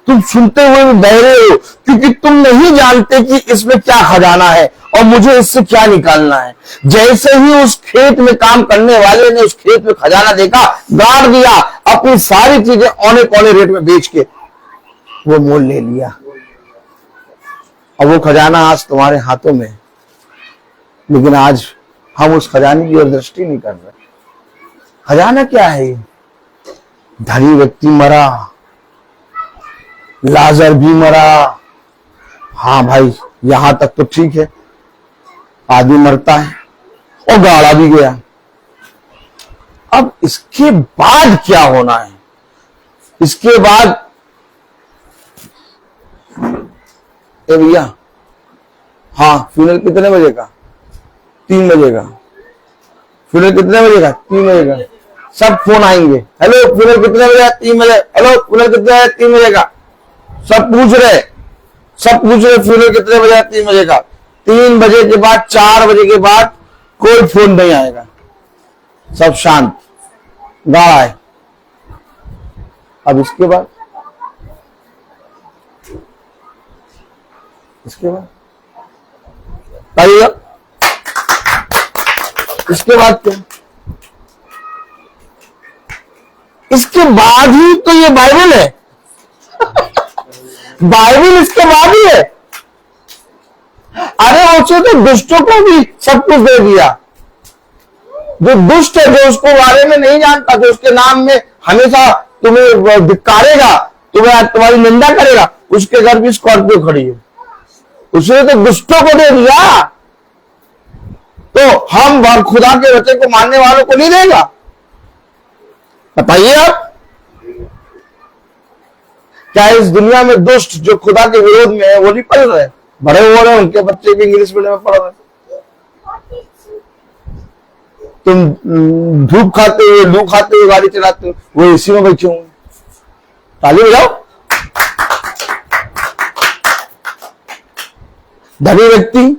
तुम सुनते हुए भी बहरे हो, क्योंकि तुम नहीं जानते कि इसमें क्या खजाना है और मुझे इससे क्या निकालना है। जैसे ही उस खेत में काम करने वाले ने उस खेत में खजाना देखा, गाड़ दिया, अपनी सारी चीजें औने पौने रेट में बेच के वो मोल ले लिया, और वो खजाना आज तुम्हारे हाथों में। लेकिन आज हम उस खजाने की ओर दृष्टि नहीं कर रहे। खजाना क्या है? धनी व्यक्ति मरा, लाजर भी मरा। हाँ भाई, यहां तक तो ठीक है, आदमी मरता है और गाड़ा भी गया। अब इसके बाद क्या होना है? इसके बाद ए भैया, हाँ फ्यूनरल कितने बजे का? 3 बजे का। फ्यूनरल कितने बजे का? 3 बजे का। सब फोन आएंगे, हेलो फ्यूनरल कितने बजे? 3 बजे। हेलो फ्यूनरल कितने बजे? 3 बजे का। सब पूछ रहे फ्यूनरल कितने बजे? 3 बजे का। 3 बजे के बाद 4 बजे के बाद कोई फोन नहीं आएगा, सब शांत, गाड़ा है। अब इसके बाद बताइएगा, इसके बाद क्या? इसके बाद ही तो ये बाइबल है। बाइबल इसके बाद ही है। अरे उसने तो दुष्टों को भी सब कुछ दे दिया। जो दुष्ट है, जो उसको बारे में नहीं जानता, जो उसके नाम में हमेशा तुम्हें धिक्कारेगा, तुम्हारी निंदा करेगा, उसके घर भी स्कॉर्पियो खड़ी है। उसने तो दुष्टों को दे दिया, तो हम खुदा के वचन को मानने वालों को नहीं देगा? बताइए आप, क्या इस दुनिया में दुष्ट जो खुदा के विरोध में है वो नहीं पढ़ रहे? बड़े हो रहे हैं, उनके बच्चे भी इंग्लिश मीडियम में पढ़ रहे हैं। तुम धूप खाते हुए, लू खाते हुए गाड़ी चलाते हो, वो एसी में बैठे होंगे। ताली बजाओ। धनी व्यक्ति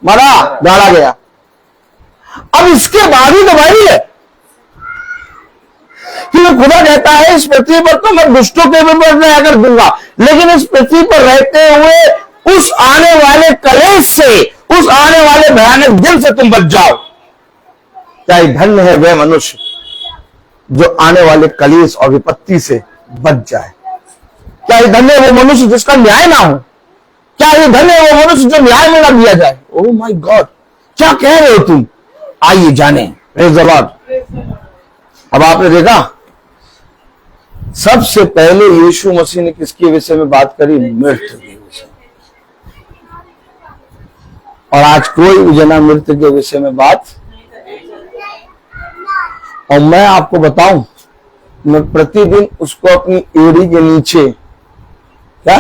मरा, गाड़ा गया। अब इसके बाद ही तो भाई है कि खुदा कहता है इस पृथ्वी पर तो मैं दुष्टों के भी न्याय कर दूंगा, लेकिन इस पृथ्वी पर रहते हुए उस आने वाले कलेश से, उस आने वाले भयानक दिन से तुम बच जाओ। क्या धन्य है वह मनुष्य जो आने वाले कलेश और विपत्ति से बच जाए। क्या धन्य है वो मनुष्य जिसका न्याय ना हो। क्या धन्य है वो मनुष्य जो न्याय में ना दिया जाए। ओह माय गॉड, क्या कह रहे हो तुम? आइए जाने। Praise the Lord. अब आपने देखा, सबसे पहले यीशु मसीह ने किसके विषय में बात करी? मृत्यु के विषय। और आज कोई भी जना मृत्यु के विषय में बात। और मैं आपको बताऊं, मैं प्रतिदिन उसको अपनी एड़ी के नीचे क्या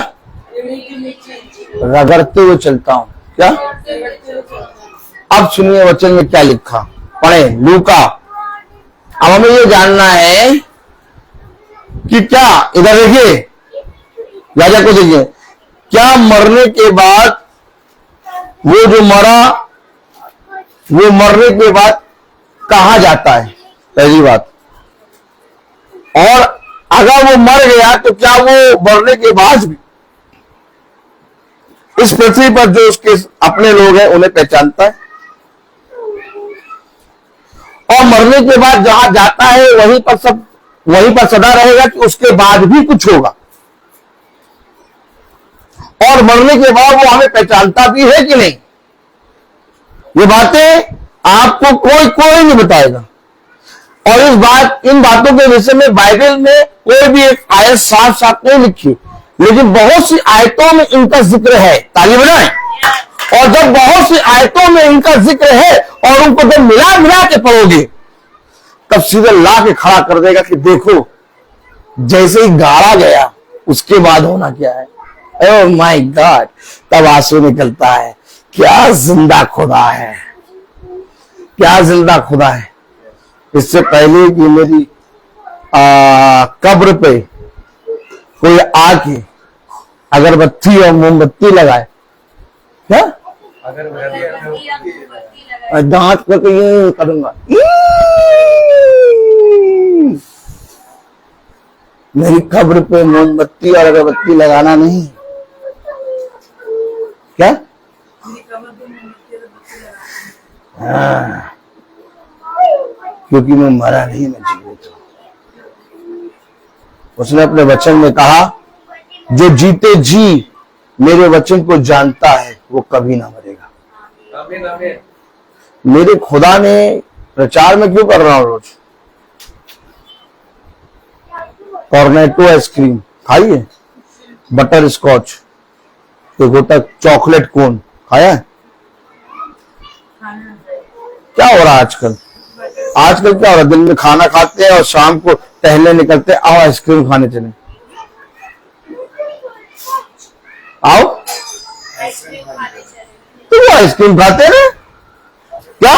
रगड़ते हुए चलता हूं। क्या? अब सुनिए वचन में क्या लिखा, पढ़े लूका। अब हमें ये जानना है कि क्या, इधर देखिए, राजा को देखिए, क्या मरने के बाद वो जो मरा, वो मरने के बाद कहां जाता है? पहली बात। और अगर वो मर गया तो क्या वो मरने के बाद भी इस पृथ्वी पर जो उसके अपने लोग हैं उन्हें पहचानता है? और मरने के बाद जहां जाता है वहीं पर सदा रहेगा कि उसके बाद भी कुछ होगा? और मरने के बाद वो हमें पहचानता भी है कि नहीं? ये बातें आपको कोई नहीं बताएगा। और इन बातों के विषय में बाइबल में कोई भी एक आयत साफ साफ नहीं लिखी, लेकिन बहुत सी आयतों में इनका जिक्र है। ताली बजाएं। और जब बहुत सी आयतों में इनका जिक्र है और उनको जब मिला के पढ़ोगे, तब सीधे ला के खड़ा कर देगा कि देखो, जैसे ही गाड़ा गया उसके बाद होना क्या है। ओह माय गॉड, तब आंसू निकलता है। क्या जिंदा खुदा है, क्या जिंदा खुदा है। इससे पहले कि मेरी कब्र पे कोई आके अगरबत्ती और मोमबत्ती लगाए, क्या दांत करके ये करूंगा, मेरी कब्र पे मोमबत्ती और अगरबत्ती लगाना नहीं। क्या? हाँ, क्योंकि मैं मरा नहीं, मैं जीवित हूं। उसने अपने वचन में कहा, जो जीते जी मेरे वचन को जानता है वो कभी ना मरेगा। आमीन आमीन। मेरे खुदा ने प्रचार में क्यों कर रहा हूं रोज? कॉर्नेटो आइसक्रीम खाइए, बटर स्कॉच, एक होता चॉकलेट कोन, खाया है? क्या हो रहा है आजकल? आजकल क्या हो रहा है, दिन में खाना खाते हैं और शाम को टहलने निकलते हैं, आओ आइसक्रीम खाने चले, आओ आइसक्रीम खाने चले, तो वो आइसक्रीम खाते हैं क्या?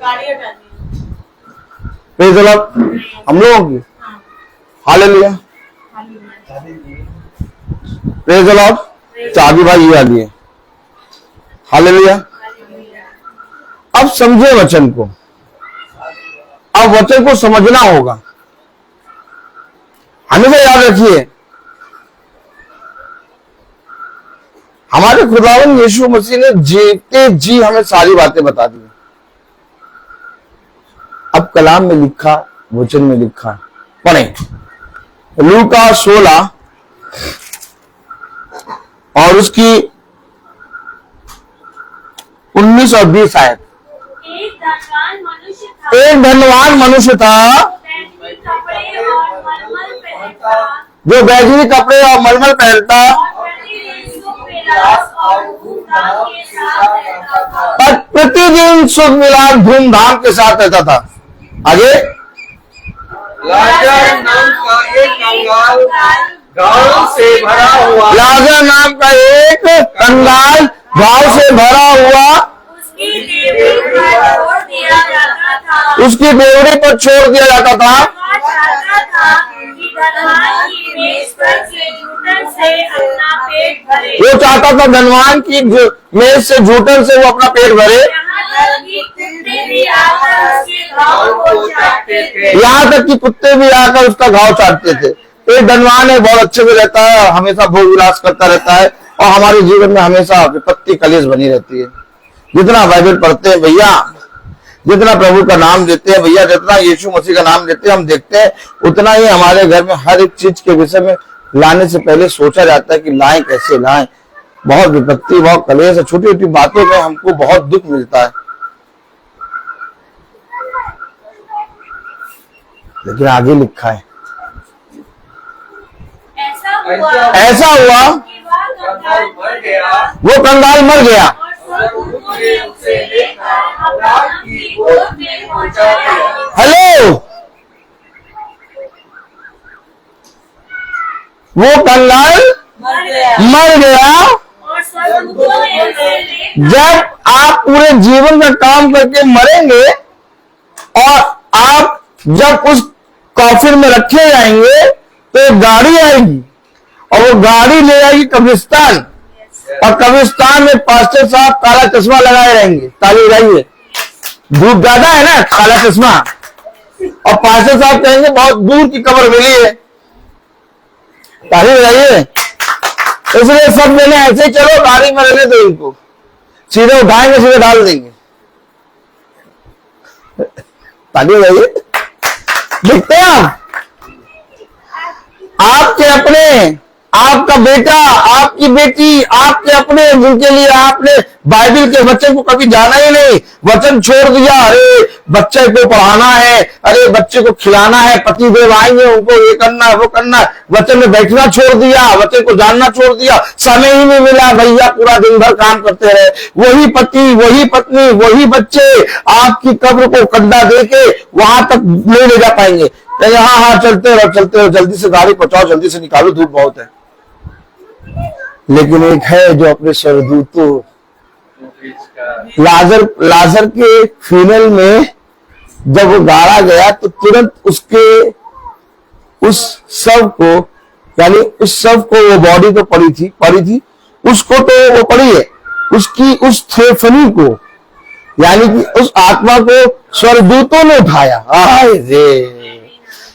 गाड़ियाँ डालनी है। Praise the Lord. हम लोगों की हालेलुया, प्रेज़ द लॉर्ड। चाबी भाई ये वाली है, हालेलुया। अब समझे वचन को, अब वचन को समझना होगा। हमेशा याद रखिए, हमारे खुदावंद यीशु मसीह ने जीते जी हमें सारी बातें बता दी। अब कलाम में लिखा, वचन में लिखा है, पढ़ें लूका 16 और उसकी 19 और 20 आयत। एक धनवान मनुष्य था, एक धनवान मनुष्य था बैंगनी कपड़े और मलमल पहनता जो बैगनी कपड़े और मलमल पहनता और प्रतिदिन सुख विलास और धूमधाम के साथ रहता था। और प्रतिदिन सुख विलास धूमधाम के साथ रहता था। आगे, लाजर नाम का एक कंगाल गांव से भरा हुआ, लाजर नाम का एक कंगाल घाव से भरा हुआ उसकी देवड़ी पर छोड़ दिया जाता था। उसकी बेवड़ी पर छोड़ दिया जाता था। वह चाहता था कि धनवान की मेज पर से जूठन से अपना पेट भरे। वो चाहता था धनवान की मेज से जूठन से वो अपना पेट भरे। यहाँ तक कि कुत्ते भी आकर उसके घाव को चाटते थे। यहाँ तक कि कुत्ते भी आकर उसका घाव चाटते थे। एक धनवान है, बहुत अच्छे से रहता है, हमेशा भोग विलास करता रहता है और हमारे जीवन में हमेशा विपत्ति कलेश बनी रहती है। जितना बाइबल पढ़ते हैं भैया, जितना प्रभु का नाम लेते हैं भैया, जितना यीशु मसीह का नाम लेते हैं, हम देखते हैं उतना ही हमारे घर में हर एक चीज के विषय में लाने से पहले सोचा जाता है कि लाएं कैसे लाएं। बहुत विपत्ति, बहुत कलेश है, छोटी छोटी बातों में हमको बहुत दुख मिलता है। लेकिन आगे लिखा है, ऐसा हुआ कि वह कंगाल मर गया, वो कंगाल मर गया और स्वर्गदूतों ने उसे लेकर अब्राहम की गोद में पहुंचाया। हेलो, वो कंगाल मर गया। और स्वर्गदूतों ने उसे लेकर जब आप पूरे जीवन का काम करके मरेंगे और आप जब उस कॉफिन में रखे जाएंगे तो एक गाड़ी आएगी और वो गाड़ी ले जाएगी कब्रिस्तान, और कब्रिस्तान में पास्टर साहब काला चश्मा लगाए रहेंगे। ताली बजाइए, धूप ज्यादा है ना, काला चश्मा, और पास्टर साहब कहेंगे बहुत दूर की कब्र मिली है। ताली बजाइए। इसलिए सब मैंने ऐसे ही, चलो गाड़ी में रहने दो, इनको सीधे उठाएंगे, सीधे डाल देंगे। ताली बजाइए। देखते हैं आपके अपने, आपका बेटा, आपकी बेटी, आपके अपने, जिनके लिए आपने बाइबल के वचन को कभी जाना ही नहीं, वचन छोड़ दिया। अरे बच्चे को पढ़ाना है, अरे बच्चे को खिलाना है, पति देव आएंगे, उनको ये करना है, वो करना है, वचन में बैठना छोड़ दिया, वचन को जानना छोड़ दिया, समय ही नहीं मिला भैया, पूरा दिन भर काम करते रहे। वही पति, वही पत्नी, वही बच्चे आपकी कब्र को गड्ढा देके वहां तक नहीं ले जा पाएंगे। कहेंगे हाँ, चलते रहो, जल्दी से गाड़ी पहुंचाओ, जल्दी से निकालो, धूप बहुत है। लेकिन एक है जो अपने स्वर्गदूतों, लाजर के फ्यूनल में जब वो गाड़ा गया तो तुरंत उसके उस शव को, यानी उस शव को, वो बॉडी तो पड़ी थी, उसको तो वो पड़ी है, उसकी उस थेफनी को, यानी कि उस आत्मा को स्वर्गदूतों ने उठाया। हाय रे,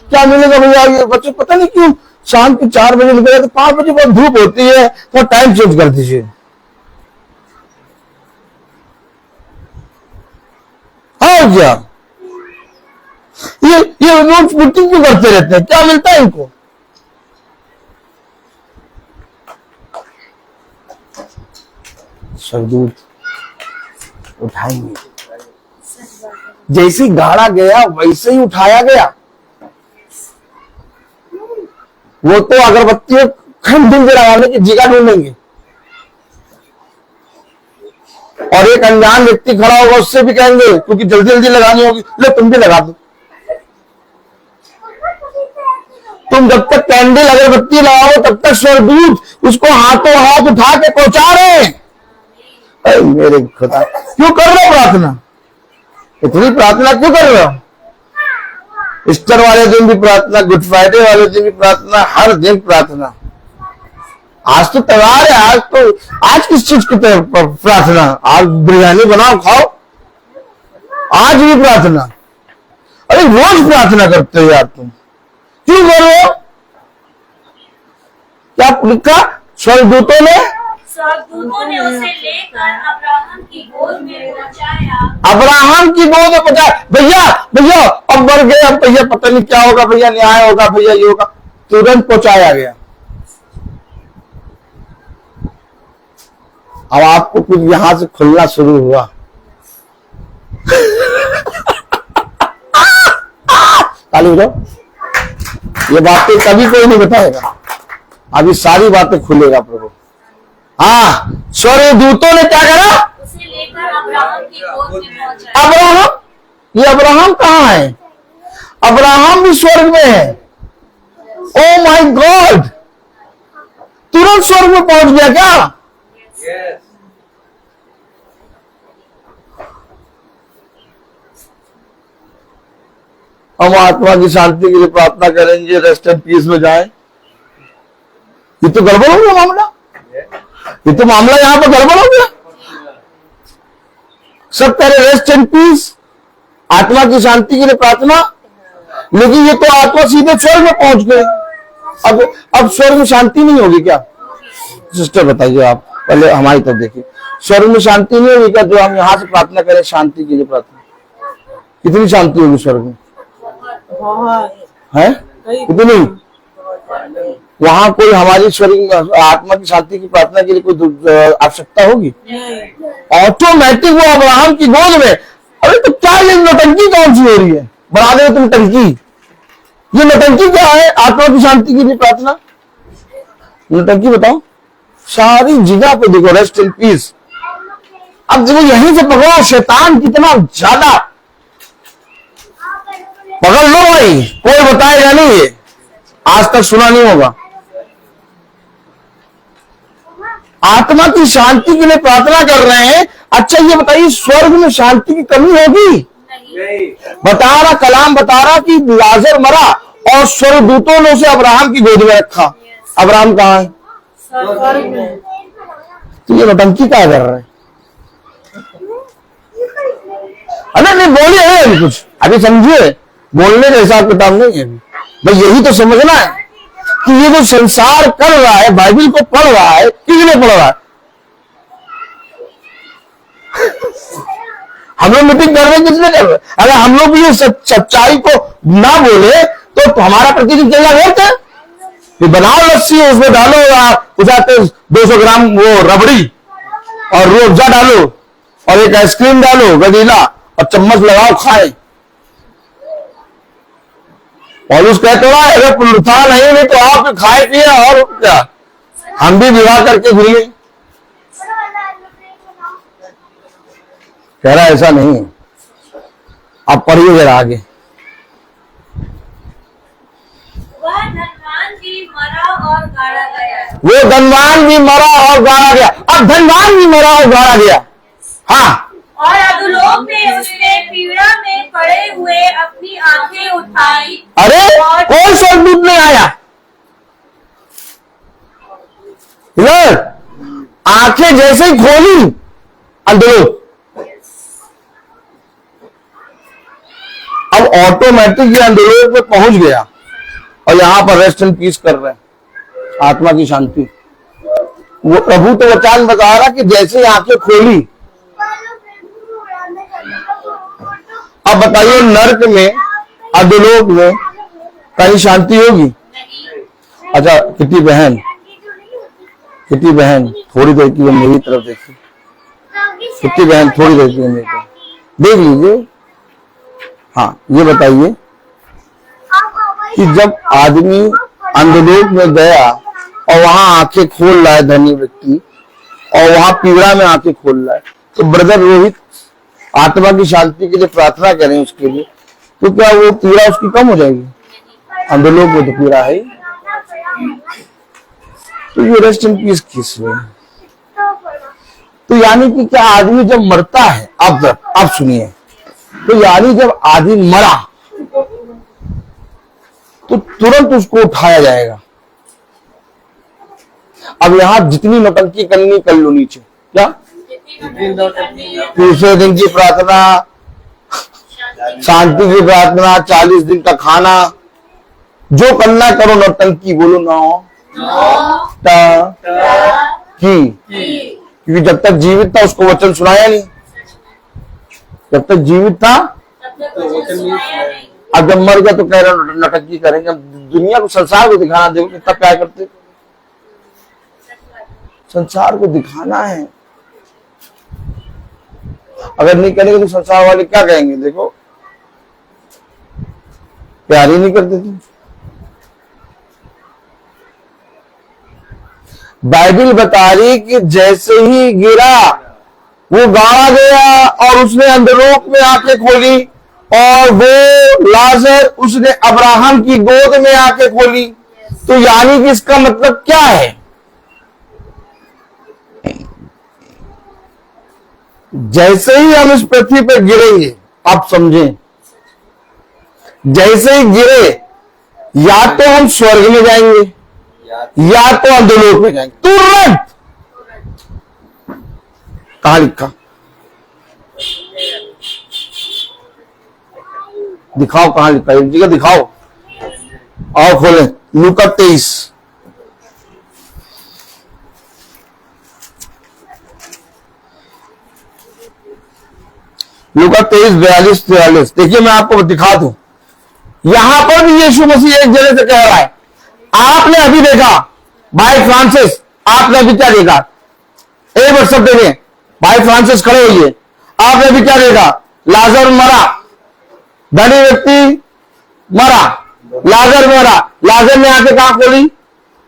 क्या मिलेगा भैया? ये बच्चे पता नहीं क्यों शाम के 4 बजे निकले, तो 5 बजे बहुत धूप होती है, तो टाइम चेंज कर दीजिए। हाँ क्या ये रोज मीटिंग क्यों करते रहते हैं? क्या मिलता है इनको? स्वर्गदूत उठाएंगे, जैसे गाड़ा गया वैसे ही उठाया गया। वो तो अगरबत्ती खंड लगाने की जगह ढूंढेंगे, और एक अनजान व्यक्ति खड़ा होगा, उससे भी कहेंगे क्योंकि जल्दी जल्दी लगानी होगी, ले तुम भी लगा दो। तुम जब तक कैंडल अगरबत्ती लगाओ तब तक स्वर्गदूत उसको हाथों हाथ उठा के पहुंचा रहे हैं। अरे मेरे खुदा, क्यों कर रहे हो प्रार्थना? इतनी प्रार्थना क्यों कर रहे हो? ईस्टर वाले दिन भी प्रार्थना, गुड फ्राइडे वाले दिन भी प्रार्थना, हर दिन प्रार्थना। आज तो त्योहार है, आज किस चीज की प्रार्थना? आज बिरयानी बनाओ खाओ, आज भी प्रार्थना। अरे रोज प्रार्थना करते हो यार तुम, क्यों कर रहे हो? क्या लिखा? स्वर्गदूतों ने उसे लेकर अब्राहम की गोद में पहुंचाया। अब्राहम की गोद में पहुंचाया। भैया भैया अब मर गए, अब भैया पता नहीं क्या होगा, भैया न्याय होगा, भैया ये होगा, तुरंत पहुंचाया गया। अब आपको कुछ यहां से खुलना शुरू हुआ। ताली बजाओ। ये बातें कभी कोई नहीं बताएगा, अभी सारी बातें खुलेगा प्रभु। हाँ, स्वर्गदूतों ने क्या करा? उसे लेकर अब्राहम की गोद में पहुंचाया। अब्राहम, ये अब्राहम कहाँ है? अब्राहम भी स्वर्ग में है। ओ माय गॉड, तुरंत स्वर्ग में पहुंच गया क्या? Yes. हम आत्मा की शांति के लिए प्रार्थना करेंगे, रेस्ट एंड पीस में जाए। ये तो गड़बड़ हो गया मामला, ये तो मामला यहां पर गड़बड़ हो गया। सब कह रहे रेस्ट एंड पीस, आत्मा की शांति के लिए प्रार्थना, लेकिन ये तो आत्मा सीधे स्वर्ग में पहुंच गए। अब स्वर्ग में शांति नहीं होगी क्या? सिस्टर बताइए आप, पहले हमारी तरफ देखिए, स्वर्ग में शांति नहीं होगी क्या? जो हम यहाँ से प्रार्थना करें शांति के लिए प्रार्थना, कितनी शांति होगी स्वर्ग में? है कितनी? वहां कोई हमारी स्वर्ग आत्मा की शांति की प्रार्थना के लिए कोई आवश्यकता होगी? ऑटोमेटिक वो अब्राहम की गोद में। अरे तो क्या ये नौटंकी कौन सी हो रही है? बना दे तुम टंकी, ये नौटंकी क्या है? आत्मा की शांति के लिए प्रार्थना नौटंकी बताओ। सारी जगह पे देखो रेस्ट इन पीस। अब देखो यहीं से पकड़ो, शैतान कितना ज्यादा, पकड़ लो भाई, कोई बताएगा नहीं, ये आज तक सुना नहीं होगा। आत्मा की शांति के लिए प्रार्थना कर रहे हैं। अच्छा ये बताइए, स्वर्ग में शांति की कमी होगी? नहीं। बता रहा, कलाम बता रहा कि लाजर मरा और स्वर्गदूतों ने उसे अब्राहम की गोद में रखा। अब्राहम कहाँ है? तो ये नौटंकी क्या कर रहे हैं? अरे नहीं बोलिए अभी कुछ, अभी समझिए, बोलने का हिसाब किताब नहीं है अभी। भाई यही तो समझना है कि ये जो संसार कर रहा है, बाइबल को पढ़ रहा है, किसने पढ़ रहा है? हम लोग मीटिंग कर रहे हैं, किसने कर रहे हैं? अगर हम लोग भी ये सच्चाई को ना बोले तो हमारा प्रतिदिन चलना गलत है। ये बनाओ लस्सी, उसमें डालो उजाते 200 ग्राम वो रबड़ी और रूह अफ़ज़ा डालो और एक आइसक्रीम डालो गदीला और चम्मच लगाओ खाए। और उस कहते हो अगर पुनरुत्थान नहीं तो आप खाए पिए और क्या, हम भी विवाह करके घूमे। कह रहा ऐसा नहीं है। आप पढ़िए जरा आगे। वह धनवान भी मरा और गाड़ा गया। वो धनवान भी मरा और गाड़ा गया। अब धनवान भी मरा और गाड़ा गया। हाँ, और अधोलोक में उसने पीड़ा में पड़े हुए अपनी आंखें उठाई। अरे कौन स्वर्गदूत में आया? आंखें जैसे ही खोली अधोलोक, अब ऑटोमेटिक ये अधोलोक में पहुंच गया और यहां पर रेस्ट एंड पीस कर रहे हैं, आत्मा की शांति। वो प्रभु तो वचन बता रहा कि जैसे आंखें खोली। अब बताइए नर्क में, अधोलोक में कहीं शांति होगी? अच्छा किटी बहन, किटी बहन थोड़ी देर की मेरी तरफ देखिए, किटी बहन थोड़ी देर की मेरी तरफ देख लीजिए। हाँ ये बताइए कि जब आदमी अधोलोक में गया और वहां आंखें खोल रहा है धनी व्यक्ति, और वहां पीड़ा में आंखें खोल रहा है, तो ब्रदर रोहित आत्मा की शांति के लिए प्रार्थना करें उसके लिए, तो क्या वो पीड़ा उसकी कम हो जाएगी? अंधलोक में तो पीड़ा है। तो ये रेस्ट इन पीस किस में? तो यानी कि क्या आदमी जब मरता है, अब सुनिए, तो यानी जब आदमी मरा तो तुरंत उसको उठाया जाएगा। अब यहां जितनी नौटंकी करनी कर लो नीचे, क्या दूसरे दिन की प्रार्थना, शांति की प्रार्थना, 40 दिन का खाना, जो करना करो, नौटंकी बोलो ना क्योंकि जब तक जीवित था उसको वचन सुनाया नहीं। जब तक जीवित था, अब जब मर गया तो कह रहे नौटंकी करेंगे। दुनिया को, संसार को दिखाना, देखो कितना प्यार करते, संसार को दिखाना है। अगर नहीं करेंगे तो संसार वाले क्या कहेंगे? देखो प्यार ही नहीं करते थे। बाइबल बता रही कि जैसे ही गिरा वो गाड़ा गया और उसने अंधलोक में आंखें खोली, और वो लाजर उसने अब्राहम की गोद में आंखें खोली। तो यानी कि इसका मतलब क्या है? जैसे ही हम इस पृथ्वी पर गिरेंगे, आप समझें, जैसे ही गिरे, या तो हम स्वर्ग में जाएंगे या तो अंधलोक में जाएंगे, तुरंत। कहां लिखा? दिखाओ कहां लिखा, एक जगह दिखाओ। और खोले लूका 23, लूका 23:42-43। देखिए मैं आपको दिखा दूं, यहां पर भी यीशु मसीह एक जगह से कह रहा है। आपने अभी देखा भाई फ्रांसिस, आपने अभी क्या देखा? एक बार सब देखें, भाई फ्रांसिस खड़े होइए। आपने अभी क्या देखा? लाजर मरा, धनी व्यक्ति मरा, लाजर मरा। लाजर ने आके कहां खोली?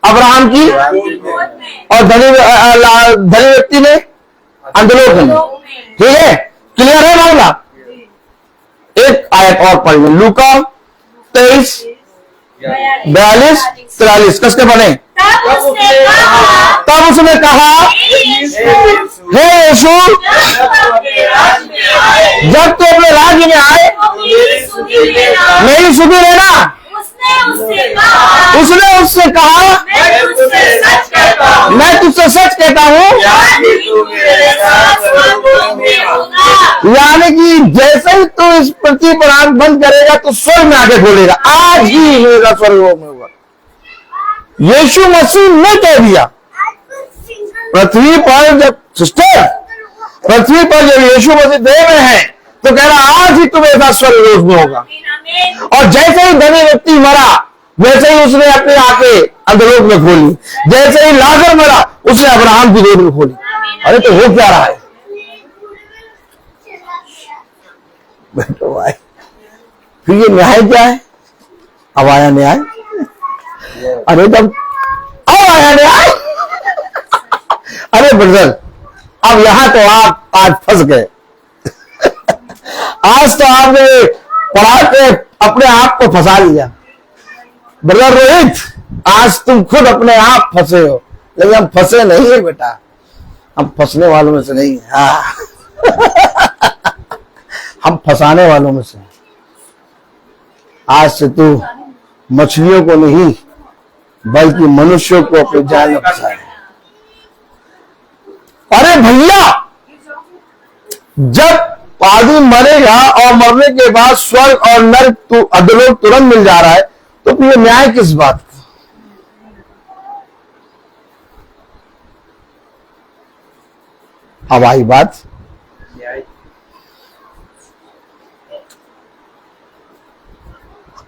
अब्राहम की, और धनी व्यक्ति ने अंधलोक में। ठीक है, क्लियर है मामला? एक आयत और पढ़ लें, लूका 23:42-43। कसके बने? तब उसने कहा, हे यीशु, जब तू अपने राज्य में आए मेरी सुधि लेना। उसने उससे कहा, मैं तुझसे सच कहता हूं, यानी कि जैसे ही तू इस पृथ्वी पर आंख बंद करेगा तो स्वर्ग में आके खोलेगा। आज ही होगा, स्वर्ग में होगा। यीशु मसीह ने कह दिया पृथ्वी पर, जब सिस्टर पृथ्वी पर जब यीशु मसीह देह में है तो कह रहा आज ही तुम्हें साथ स्वर्ग में होगा। और जैसे ही धनी व्यक्ति मरा, वैसे ही उसने अपनी आंखें अंधलोक में खोली। जैसे ही लाजर मरा, उसने अब्राहम की गोद में खोली। अरे तो हो क्या रहा है बेटो भाई? फिर ये न्याय क्या है? अब आया न्याय। अरे जब अब आया न्याय, अरे ब्रदर, अब यहां तो आप आज फंस गए। आज तो आपने पढ़ा के अपने आप को फंसा लिया। ब्रदर रोहित, आज तुम खुद अपने आप फंसे हो, लेकिन हम फंसे नहीं है बेटा, हम फंसने वालों में से नहीं है। हाँ। हम फंसाने वालों में से। आज से तू मछलियों को नहीं बल्कि मनुष्यों को अपने जाल में फंसाए। अरे भैया, जब आदमी मरेगा और मरने के बाद स्वर्ग और नरक अधोलोक तुरंत मिल जा रहा है, तो फिर न्याय किस बात का? अब आई बात,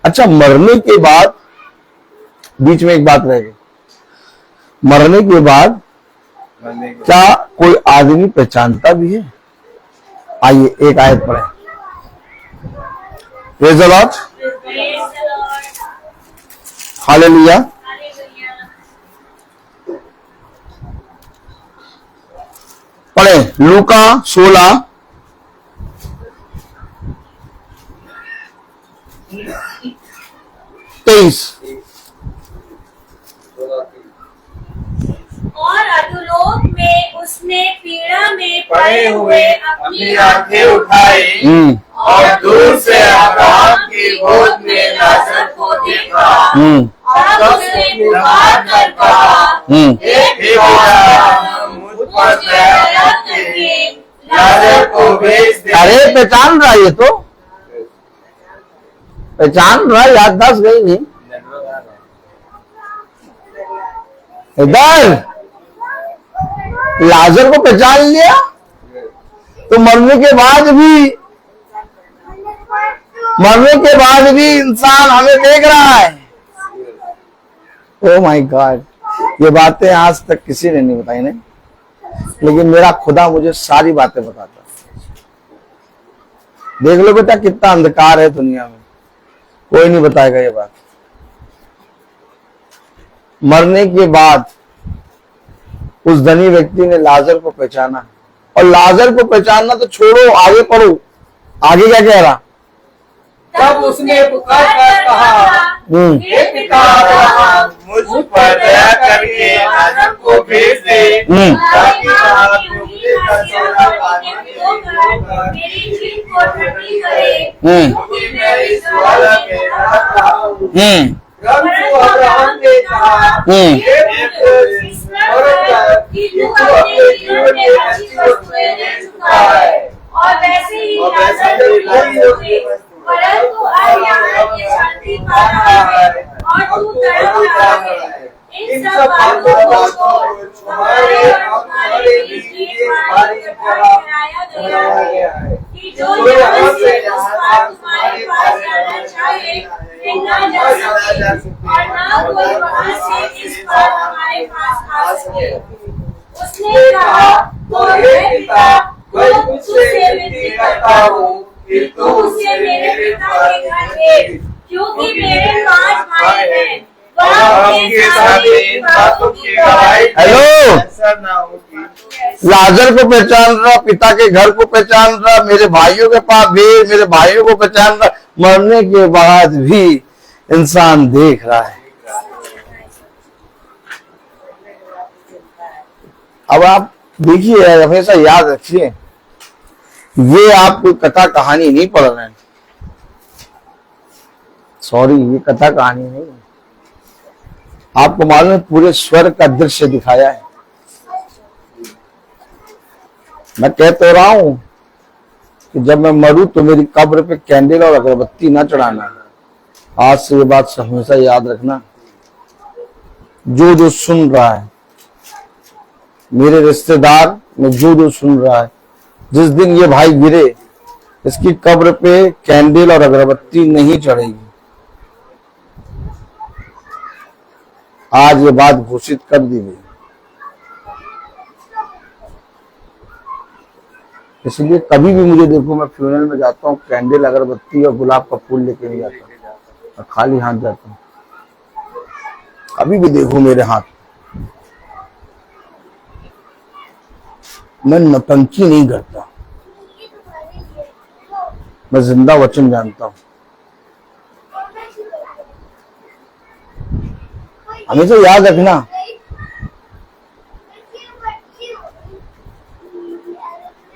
अच्छा मरने के बाद, बीच में एक बात रह गई, मरने के बाद क्या कोई आदमी पहचानता भी है? आइए एक आयत पढ़ें। Praise the Lord, hallelujah. पढ़े लूका 16 23। और अधोलोक में उसने पीड़ा में पड़े हुए अपनी आंखें उठाई हम्म और दूर से अब्राहम की गोद में लाजर को देखा। तब उसने पुकार कर कहा, हे पिता, मुझ पर दया करके लाजर को भेज दे। अरे पहचान रहा, ये तो पहचान रहा, याददाश्त गई नहीं। इधर लाजर को पहचान लिया, तो मरने के बाद भी इंसान हमें देख रहा है। ओ माय गॉड, ये बातें आज तक किसी ने नहीं बताई नहीं, लेकिन मेरा खुदा मुझे सारी बातें बताता। देख लो बेटा कितना अंधकार है दुनिया में, कोई नहीं बताएगा ये बात। मरने के बाद उस धनी व्यक्ति ने लाजर को पहचाना, और लाजर को पहचानना तो छोड़ो, आगे पढ़ो, आगे क्या कह रहा। तब उसने पुकार कर कहा, हे पिता अब्राहम, मुझ पर दया करके लाजर को भेज दे, ताकि मैं अपनी उंगली का चौड़ा पानी में मेरी जीभ को ठंडी करे, क्योंकि मैं इस वाला में रह रहा हूँ। परंतु अब्राहम ने कहा, हे पुत्र, स्मरण कर कि तू अपने जीवन में अच्छी वस्तुएं ले चुका है, और वैसे ही लाजर भी हुए, परंतु अब यहाँ ये शांति पा रहा है और तू तड़प रहा है। इन सब बातों को छोड़, तुम्हारे और तुम्हारे बीच एक भारी कटाई कराया गया है कि जो यहाँ से उस पार तुम्हारे पास जाना चाहे वे ना जा सके, और ना कोई वहाँ से इस पार हमारे पास आ सके। उसने कहा, तो हे पिता, मैं तुझसे विनती करता हूँ कि तू उसे मेरे पिता के घर भेज, क्योंकि मेरे 5 भाई हैं, वह उनके साथ इन बातों की गवाही हेलो, ऐसा ना हो कि लाजर को पहचान रहा, पिता के घर को पहचान रहा, मेरे भाइयों के पास भी मेरे भाइयों को पहचान रहा, मरने के बाद भी इंसान देख रहा है। अब आप देखिए, हमेशा याद रखिए, ये आप कोई कथा कहानी नहीं पढ़ रहे हैं, सॉरी, ये कथा कहानी नहीं है। आपको मालूम है पूरे स्वर्ग का दृश्य दिखाया है। मैं कह तो रहा हूं कि जब मैं मरूं तो मेरी कब्र पे कैंडल और अगरबत्ती ना चढ़ाना। आज से ये बात हमेशा याद रखना। जो जो सुन रहा है, मेरे रिश्तेदार में जो सुन रहा है, जिस दिन ये भाई गिरे, इसकी कब्र पे कैंडल और अगरबत्ती नहीं चढ़ेगी। आज ये बात घोषित कर दी गई, इसलिए कभी भी मुझे देखो, मैं फ्यूनरल में जाता हूँ, कैंडल अगरबत्ती और गुलाब का फूल लेके नहीं जाता और खाली हाथ जाता हूँ। कभी भी देखो मेरे हाथ, मैं नौटंकी नहीं करता, मैं जिंदा वचन जानता हूं। हमेशा याद रखना,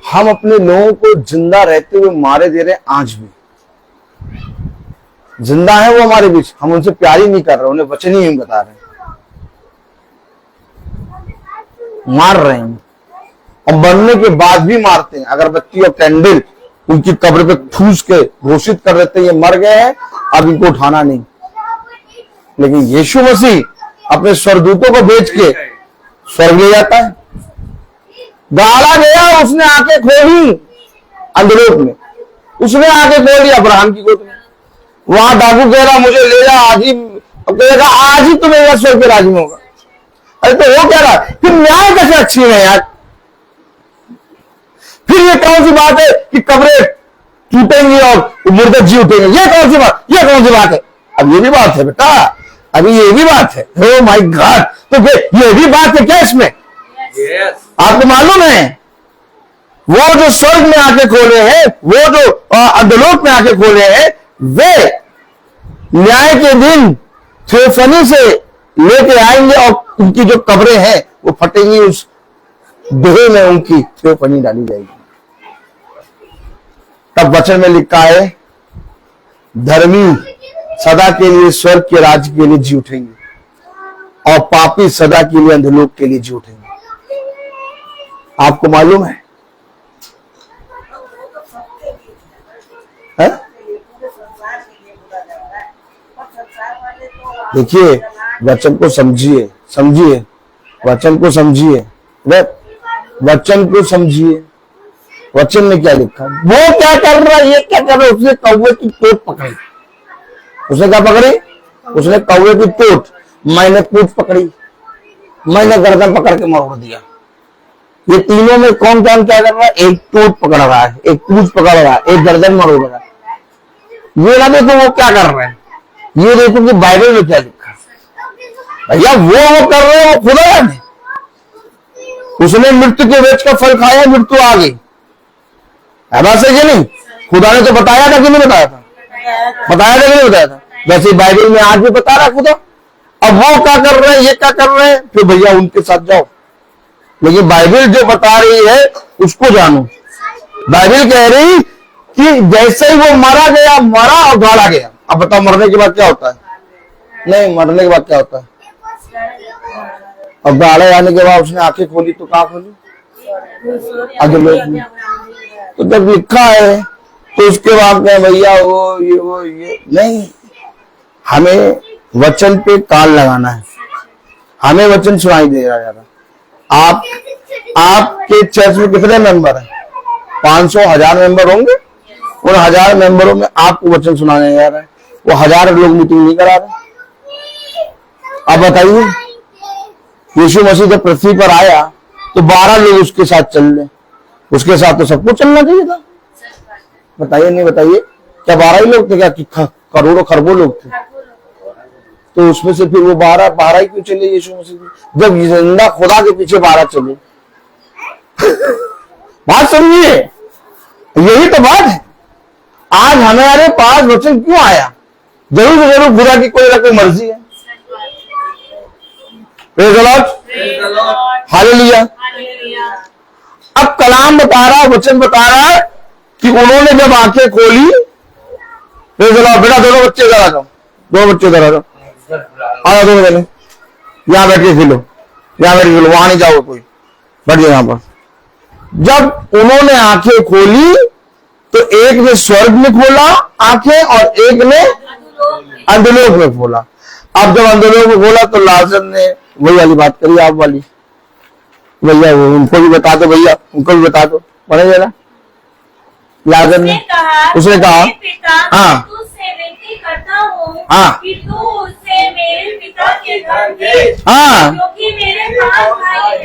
हम अपने लोगों को जिंदा रहते हुए मारे दे रहे। आज भी जिंदा है वो हमारे बीच, हम उनसे प्यार ही नहीं कर रहे, उन्हें वचन ही बता रहे हैं, मार रहे हैं, और मरने के बाद भी मारते हैं। अगरबत्ती और कैंडल उनकी कब्र पे ठूस के घोषित कर देते हैं, ये मर गए हैं, अब इनको उठाना नहीं। लेकिन यीशु मसीह अपने स्वर्गदूतों को भेज के स्वर्ग ले जाता है। गाला गया, उसने आंखें खोली अंधलोक में, उसने आंखें खोली अब्राहम की गोद में। वहां डाकू कह रहा मुझे ले जा, आज ही कहेगा, आज ही तुम्हें स्वर्ग के राज्य में होगा। अरे तो वो कह रहा कि न्याय कैसे अच्छी है यार, फिर ये कौन सी बात है कि कब्रें टूटेंगी और मुर्दे जी उठेंगे, ये कौन सी बात, ये कौन सी बात है। अब ये भी बात है बेटा, अभी ये भी बात है। ओ माय गॉड, तो ये भी बात है क्या इसमें? Yes. आपको मालूम है वो जो स्वर्ग में आके खोले हैं, वो जो अधोलोक में आके खोले हैं, वे न्याय के दिन थियोफनी से लेके आएंगे और उनकी जो कब्रें हैं वो फटेंगी, उस देह में उनकी थियोफनी डाली जाएगी। तब वचन में लिखा है, धर्मी सदा के लिए स्वर्ग के राज्य के लिए जी उठेंगे और पापी सदा के लिए अंधलोक के लिए जी उठेंगे। आपको मालूम है? देखिए, वचन को समझिए, समझिए वचन को समझिए, वचन को समझिए। वचन में क्या लिखा? वो क्या कर रहा है, ये क्या कर रहा है? उसने कौवे की टोट पकड़ी। उसने क्या पकड़ी? उसने कौवे की टोट, मैंने पूंछ पकड़ी, मैंने गर्दन पकड़ के मरोड़ दिया। ये तीनों में कौन क्या कर रहा है? एक टोट पकड़ रहा है, एक पूंछ पकड़ रहा है, एक गर्दन मरोड़ रहा है। ये ना देखो वो क्या कर रहे हैं, ये देखो कि बाइबल में क्या लिखा है। भैया वो कर रहे हैं, वो खुदा है। उसने मृत्यु के वृक्ष का फल खाया, मृत्यु आ गई। बात सही है नहीं? खुदा ने तो बताया था कि नहीं बताया था? बताया था कि नहीं बताया था? वैसे बाइबल में आज भी बता रहा खुदा। अब वो क्या कर रहे हैं, ये क्या कर रहे हैं, फिर भैया उनके साथ जाओ। लेकिन बाइबल जो बता रही है उसको जानो। बाइबल कह रही कि जैसे ही वो मारा गया, मरा और गाड़ा गया। अब बताओ मरने के बाद क्या होता है? नहीं, मरने के बाद क्या होता है? अब गाड़े आने के बाद उसने आंखें खोली तो कहाँ खोली? अधोलोक। तो जब लिखा है तो उसके बाद में भैया वो ये नहीं, हमें वचन पे कान लगाना है। हमें वचन सुनाई दे रहा है। आपके चर्च में कितने मेंबर हैं? 500 1000 मेंबर होंगे। उन 1000 मेंबरों में आपको वचन सुनाने जा रहा है, वो 1000 लोग मीटिंग नहीं करा रहे। अब बताइए, यीशु मसीह जब पृथ्वी पर आया तो 12 लोग उसके साथ चल रहे, उसके साथ तो सबको चलना चाहिए था। बताइए, नहीं बताइए, क्या 12 ही लोग थे क्या? कि करोड़ों खरबों लोग थे? तो उसमें से फिर वो 12 ही क्यों चले यीशु मसीह? जब जिंदा खुदा के पीछे 12 चले। बात समझिए, यही तो बात है। आज हमारे पास वचन क्यों आया? जरूर जरूर खुदा की कोई ना कोई मर्जी है। Praise the Lord, hallelujah. अब कलाम बता रहा, वचन बता रहा है कि उन्होंने जब आंखें खोली, प्रेज़ द लॉर्ड। बेटा दोनों बच्चे इधर आ जाओ, दो बच्चे इधर आ जाओ, आ जाओ दोनों, यहाँ बैठ के खेलो, यहाँ बैठ के खेलो, वहां नहीं जाओ कोई, बैठ जाओ यहाँ पर। जब उन्होंने आंखें खोली तो एक ने स्वर्ग में खोला आंखें और एक ने अंधलोक में खोला। अब जब अंधलोक में खोला तो लाजर ने वही वाली बात करी, आप वाली। भैया वो उनको भी बता दो, भैया उनको भी बता दो, पढ़े जरा। लाजर ने उसने कहा, हाँ करता हूँ हाँ कि तू उससे मेरे पिता के घर भेज, हाँ, क्योंकि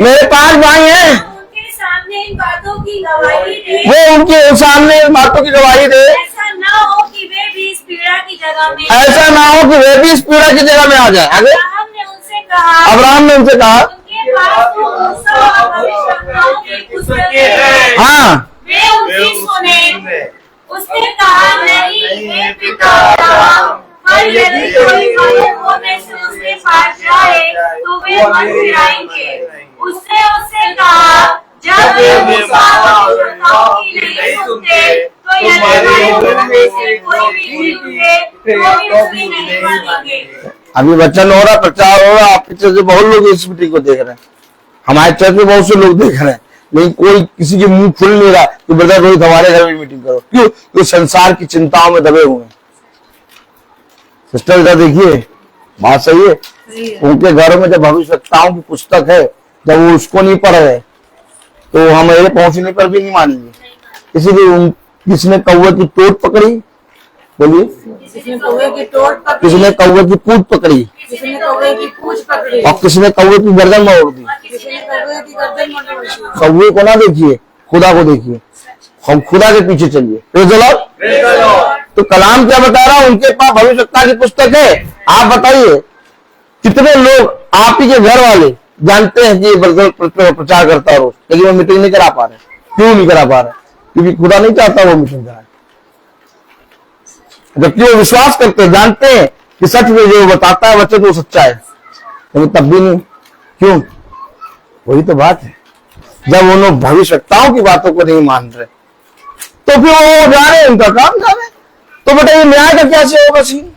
मेरे पास भाई हैं, उनके सामने इन बातों की गवाही दे, वो उनके सामने इन बातों की गवाही दे। ऐसा ना हो कि वे भी इस पीड़ा की जगह में, ऐसा ना हो कि वे भी इस पीड़ा की जगह में आ जाए। आगे अब्राहम ने उनसे कहा, उनके पास तो मूसा और भविष्यवक्ताओं की पुस्तकें हैं, हाँ, वे उनकी सुने। उसने कहा, नहीं हे पिता अब्राहम, पर यदि कोई मनुष्यों में से उसके पास जाए तो वे मन फिराएंगे। उससे कहा, जब वे मूसा और भविष्यवक्ताओं की नहीं सुनते तो यदि मनुष्यों में से कोई भी जी उठे तो भी उसकी नहीं मानेंगे। अभी वचन हो रहा, प्रचार हो रहा, आपके चर्च में बहुत लोग इस मीटिंग को देख रहे हैं, हमारे चर्च में बहुत से लोग देख रहे हैं, लेकिन कोई किसी के मुंह खुल नहीं रहा कि ब्रदर रोहित हमारे घर में मीटिंग करो। क्यों? तो संसार की चिंताओं में दबे हुए हैं। सिस्टर इधर देखिए, बात सही है। उनके घर में जब भविष्यवक्ताओं की पुस्तक है, जब वो उसको नहीं पढ़ रहे तो हमारे पहुंचने पर भी नहीं मानेंगे। इसीलिए किसने कौवे की टोट पकड़ी, बोलिए, किसी ने कौवे की टोट पकड़ी, किसने कौवे की पूंछ पकड़ी, किसी ने कौवे की पूंछ पकड़ी, और किसने कौवे की गर्दन मोड़ दी। किसी ने कौवे की गर्दन मोड़ दी। कौवे को ना देखिए, खुदा को देखिए, हम खुदा के पीछे चलिए। Praise the Lord. तो कलाम क्या बता रहा, उनके पास भविष्यवक्ता की पुस्तक है। आप बताइए कितने लोग आप ही के घर वाले जानते हैं कि ये ब्रदर प्रचार करता है रोज, लेकिन वो मीटिंग नहीं करा पा रहे। क्यों नहीं करा पा रहे? क्योंकि खुदा नहीं चाहता वो मीटिंग कराए। जबकि वो विश्वास करते हैं, जानते हैं कि सच में जो बताता है वचन वो सच्चा है, लेकिन तब भी नहीं। क्यों? वही तो बात है, जब उन लोग भविष्यवक्ताओं की बातों को नहीं मान रहे तो फिर वो जाने, उनका काम जाने। तो बेटा ये न्याय का क्या से होगा सीन?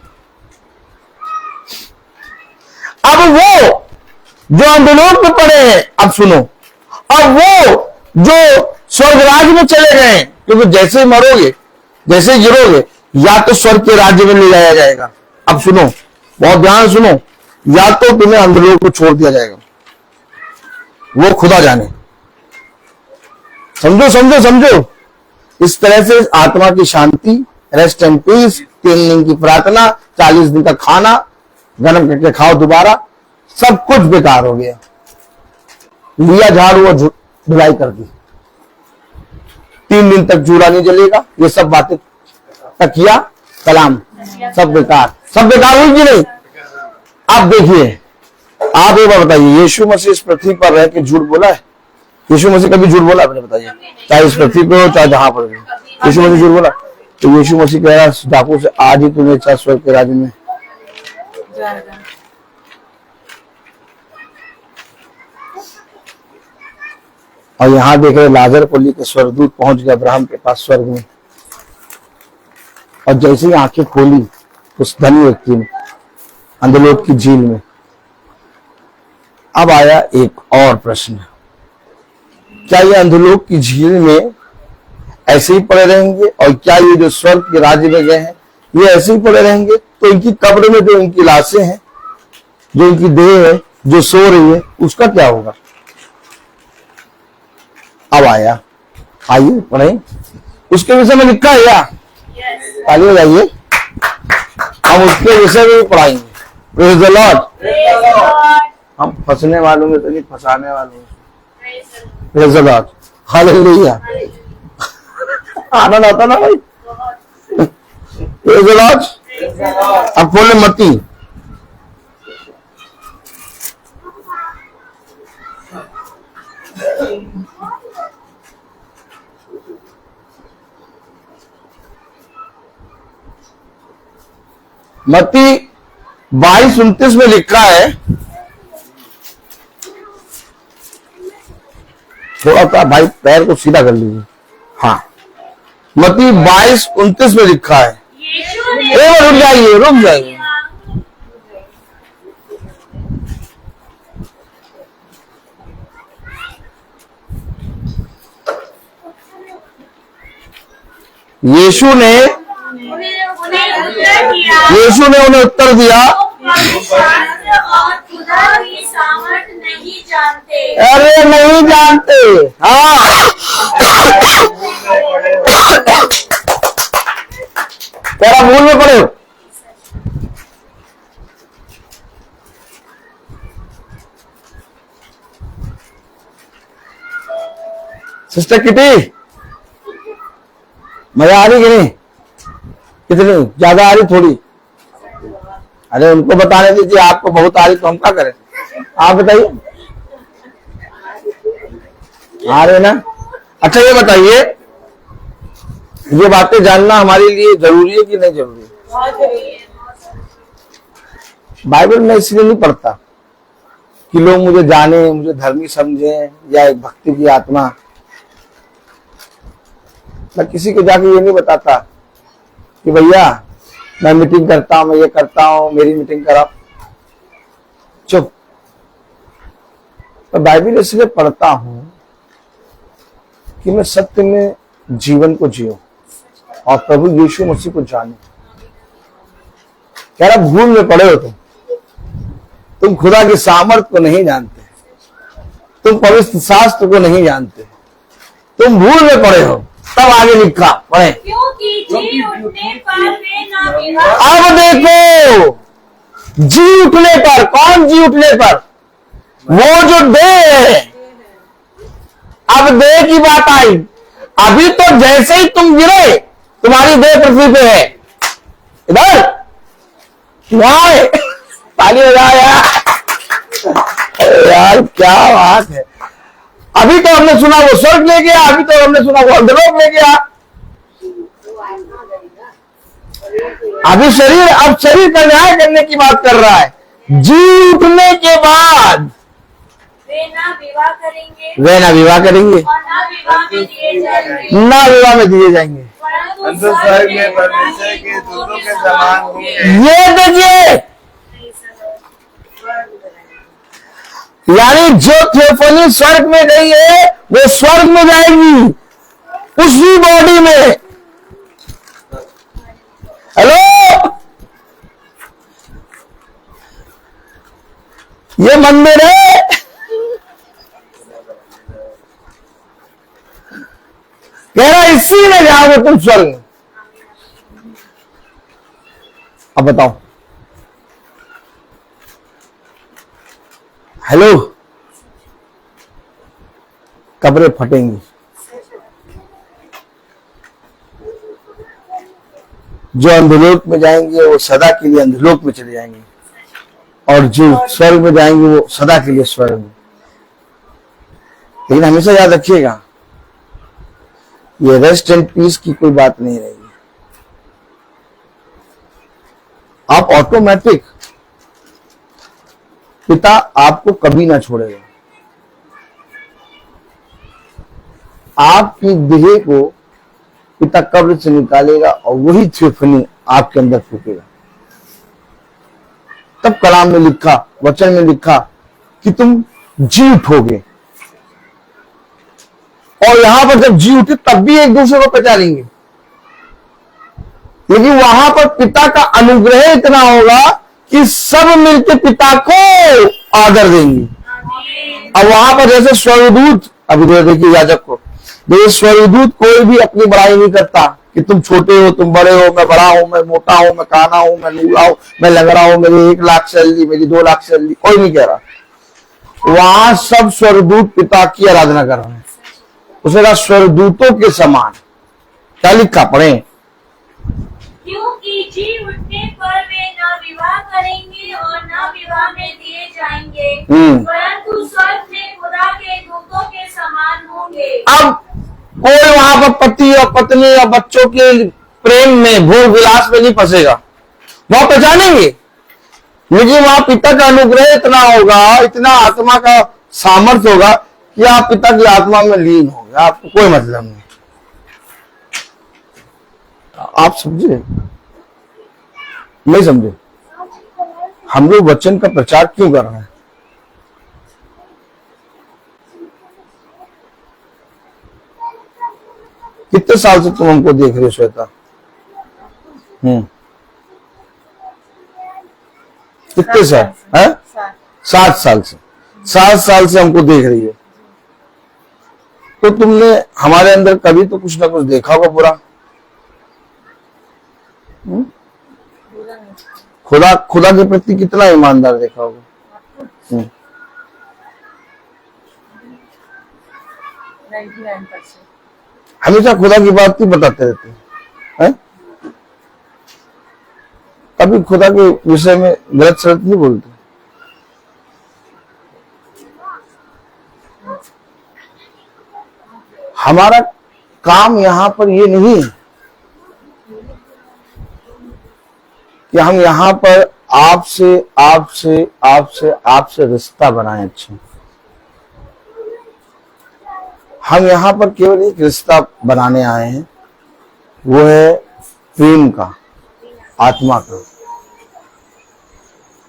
अब वो जो अंधलोक में पड़े हैं, अब सुनो, अब वो जो स्वर्ग राज्य में चले गए, क्योंकि जैसे ही मरोगे, जैसे ही गिरोगे, या तो स्वर्ग के राज्य में ले जाया जाएगा। अब सुनो, बहुत ध्यान सुनो, या तो तुम्हें अंधलोक को छोड़ दिया जाएगा, वो खुदा जाने। समझो समझो समझो। इस तरह से आत्मा की शांति, रेस्ट एंड पीस, 3 दिन की प्रार्थना, 40 दिन का खाना गर्म करके खाओ दोबारा, सब कुछ बेकार हो गया। लिया झाड़ू और धुलाई कर दी, 3 दिन तक चूल्हा नहीं जलेगा, ये सब बातें, तकिया कलाम सब बेकार, सब बेकार हुई कि नहीं? आप देखिए, आप एक बार बताइए, यीशु मसीह इस पृथ्वी पर रह के झूठ बोला है? यीशु मसीह कभी झूठ बोला आपने? बताइए, चाहे इस पृथ्वी पे हो चाहे जहां पर हो, यीशु मसीह झूठ बोला? तो यीशु मसीह कह रहा है डाकू से, आज ही तुम्हें चाहे स्वर्ग के राज्य में। और यहां देख रहे लाजर को लेकर स्वर्गदूत पहुंच गया अब्राहम के पास स्वर्ग में, और जैसे ही आंखें खोली उस धनी व्यक्ति ने अंधलोक की झील में। अब आया एक और प्रश्न, क्या ये अंधलोक की झील में ऐसे ही पड़े रहेंगे? और क्या ये जो स्वर्ग के राज्य में गए हैं ये ऐसे ही पड़े रहेंगे? तो इनकी कब्र में जो इनकी लाशें हैं, जो इनकी देह है जो सो रही है, उसका क्या होगा? अब आया, आइए पढ़े, उसके विषय में लिखा है या ताली हो जाइए, हम उसके विषय में भी पढ़ाएंगे। Praise the Lord. हम फंसने वालों में तो नहीं, फंसाने वालों में। Praise the Lord, hallelujah. आनंद आता ना भाई? Praise the Lord. अब बोले मती, मत्ती 22:29 में लिखा है, थोड़ा सा भाई पैर को सीधा कर लीजिए। हाँ, मत्ती 22:29 में लिखा है, रुक जाइए रुक जाइए। यीशु ने उन्हें उत्तर दिया, नहीं जानते। अरे नहीं जानते। हाँ, तेरा भूल में पड़े हो। सिस्टर किटी, मजा आ रही कि नहीं? कितनी ज्यादा आ रही? थोड़ी? अरे उनको बताने दीजिए, आपको बहुत आ रही तो हम क्या करें? आप बताइए, आ रहे ना? अच्छा ये बताइए, ये बातें जानना हमारे लिए जरूरी है कि नहीं जरूरी? बाइबल में इसलिए नहीं पढ़ता कि लोग मुझे जाने, मुझे धर्मी समझें, या एक भक्ति की आत्मा। मैं किसी को जाके ये नहीं बताता कि भैया मैं मीटिंग करता हूं, मैं ये करता हूं, मेरी मीटिंग करा। चुप। मैं बाइबल इसलिए पढ़ता हूं कि मैं सत्य में जीवन को जियो और प्रभु यीशु मसीह को जाने। कह रहा भूल में पड़े हो तुम खुदा की सामर्थ को नहीं जानते, तुम पवित्र शास्त्र को नहीं जानते, तुम भूल में पड़े हो। तब आगे लिखा, पढ़े, क्योंकि जी उठने पर वे ना बिना। अब देखो, जी उठने पर, कौन जी उठने पर? वो जो देह है। अब देह की बात आई, अभी तो जैसे ही तुम गिरे तुम्हारी देह पृथ्वी पे है, इधर वहां ताली हो जाए यार। क्या बात है। अभी तो हमने सुना वो स्वर्ग ले गया, अभी तो हमने सुना वो अधोलोक ले गया। अभी शरीर, अब शरीर का न्याय करने की बात कर रहा है। जी उठने के बाद वे ना विवाह करेंगे, वे ना विवाह करेंगे, और ना विवाह में दिए जाएंगे, ना विवाह में दिए जाएंगे, परंतु स्वर्ग में परमेश्वर के दूतों के समान होंगे। ये देखिए, यानी जो थियोफनी स्वर्ग में गई है वो स्वर्ग में जाएगी उसी बॉडी में। हेलो, ये मंदिर है, कह रहा इसी में जाओगे तुम स्वर्ग में। अब बताओ, हेलो, कब्रें फटेंगी, जो अंधलोक में जाएंगे वो सदा के लिए अंधलोक में चले जाएंगे, और जो स्वर्ग में जाएंगे वो सदा के लिए स्वर्ग में। लेकिन हमेशा याद रखिएगा, ये रेस्ट एंड पीस की कोई बात नहीं रहेगी। आप ऑटोमेटिक, पिता आपको कभी ना छोड़ेगा। आपकी देह को पिता कब्र से निकालेगा और वही थियोफनी आपके अंदर फूकेगा। तब कलाम में लिखा, वचन में लिखा कि तुम जी उठोगे, और यहां पर जब जी उठे तब भी एक दूसरे को पहचानेंगे। लेकिन वहां पर पिता का अनुग्रह इतना होगा कि सब मिलकर पिता को आदर देंगे। अब वहां पर जैसे स्वर्गदूत, अभी तो देखिए याजक को, देखिए स्वर्गदूत कोई भी अपनी बड़ाई नहीं करता कि तुम छोटे हो, तुम बड़े हो, मैं बड़ा हूं, मैं मोटा हूं, मैं काना हूं, मैं लूला हूं, मैं लंगड़ा हूं, मेरी 1 लाख सैलरी, मेरी 2 लाख सैलरी, कोई नहीं कह रहा। वहां सब स्वर्गदूत पिता की आराधना कर रहे हैं। उसे कहा स्वर्गदूतों के समान। क्या लिखा, पढ़े? क्योंकि जी उठने पर वे न विवाह करेंगे और न विवाह में दिए जाएंगे, परंतु स्वर्ग में खुदा के दूतों के समान होंगे। अब कोई वहां पर पति और पत्नी और बच्चों के प्रेम में, भोग विलास में नहीं फंसेगा, वहां पहचानेंगे। लेकिन वहां पिता का अनुग्रह इतना होगा, इतना आत्मा का सामर्थ्य होगा कि आप पिता की आत्मा में लीन हो गए, आपको कोई मतलब नहीं। आप समझे? नहीं समझे? हम लोग वचन का प्रचार क्यों कर रहे हैं? कितने साल से तुम हमको देख रहे हो श्वेता? कितने साल है? 7 साल से। 7 साल से हमको देख रही है, तो तुमने हमारे अंदर कभी तो कुछ ना कुछ देखा होगा बुरा। खुदा के प्रति कितना ईमानदार देखा होगा। 99%। हमेशा खुदा की बात ही बताते रहते हैं, कभी खुदा के विषय में गलत सलत नहीं बोलते। हमारा काम यहां पर ये नहीं है कि हम यहां पर आपसे रिश्ता बनाए अच्छा। हम यहां पर केवल एक रिश्ता बनाने आए हैं, वो है प्रेम का, आत्मा का।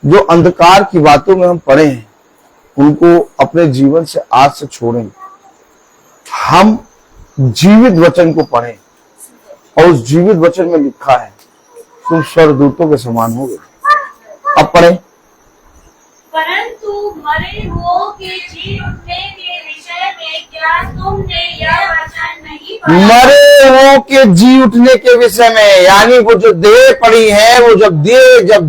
जो अंधकार की बातों में हम पड़े हैं उनको अपने जीवन से आज से छोड़ें। हम जीवित वचन को पढ़ें, और उस जीवित वचन में लिखा है तुम स्वर्गदूतों के समान होगे। अब पढ़ें। परंतु मरे हुओं के जी उठने के विषय में क्या तुमने यह वचन नहीं पढ़ा? मरे हुओं के जी उठने के विषय में, यानी वो जो देह पड़ी है, वो जब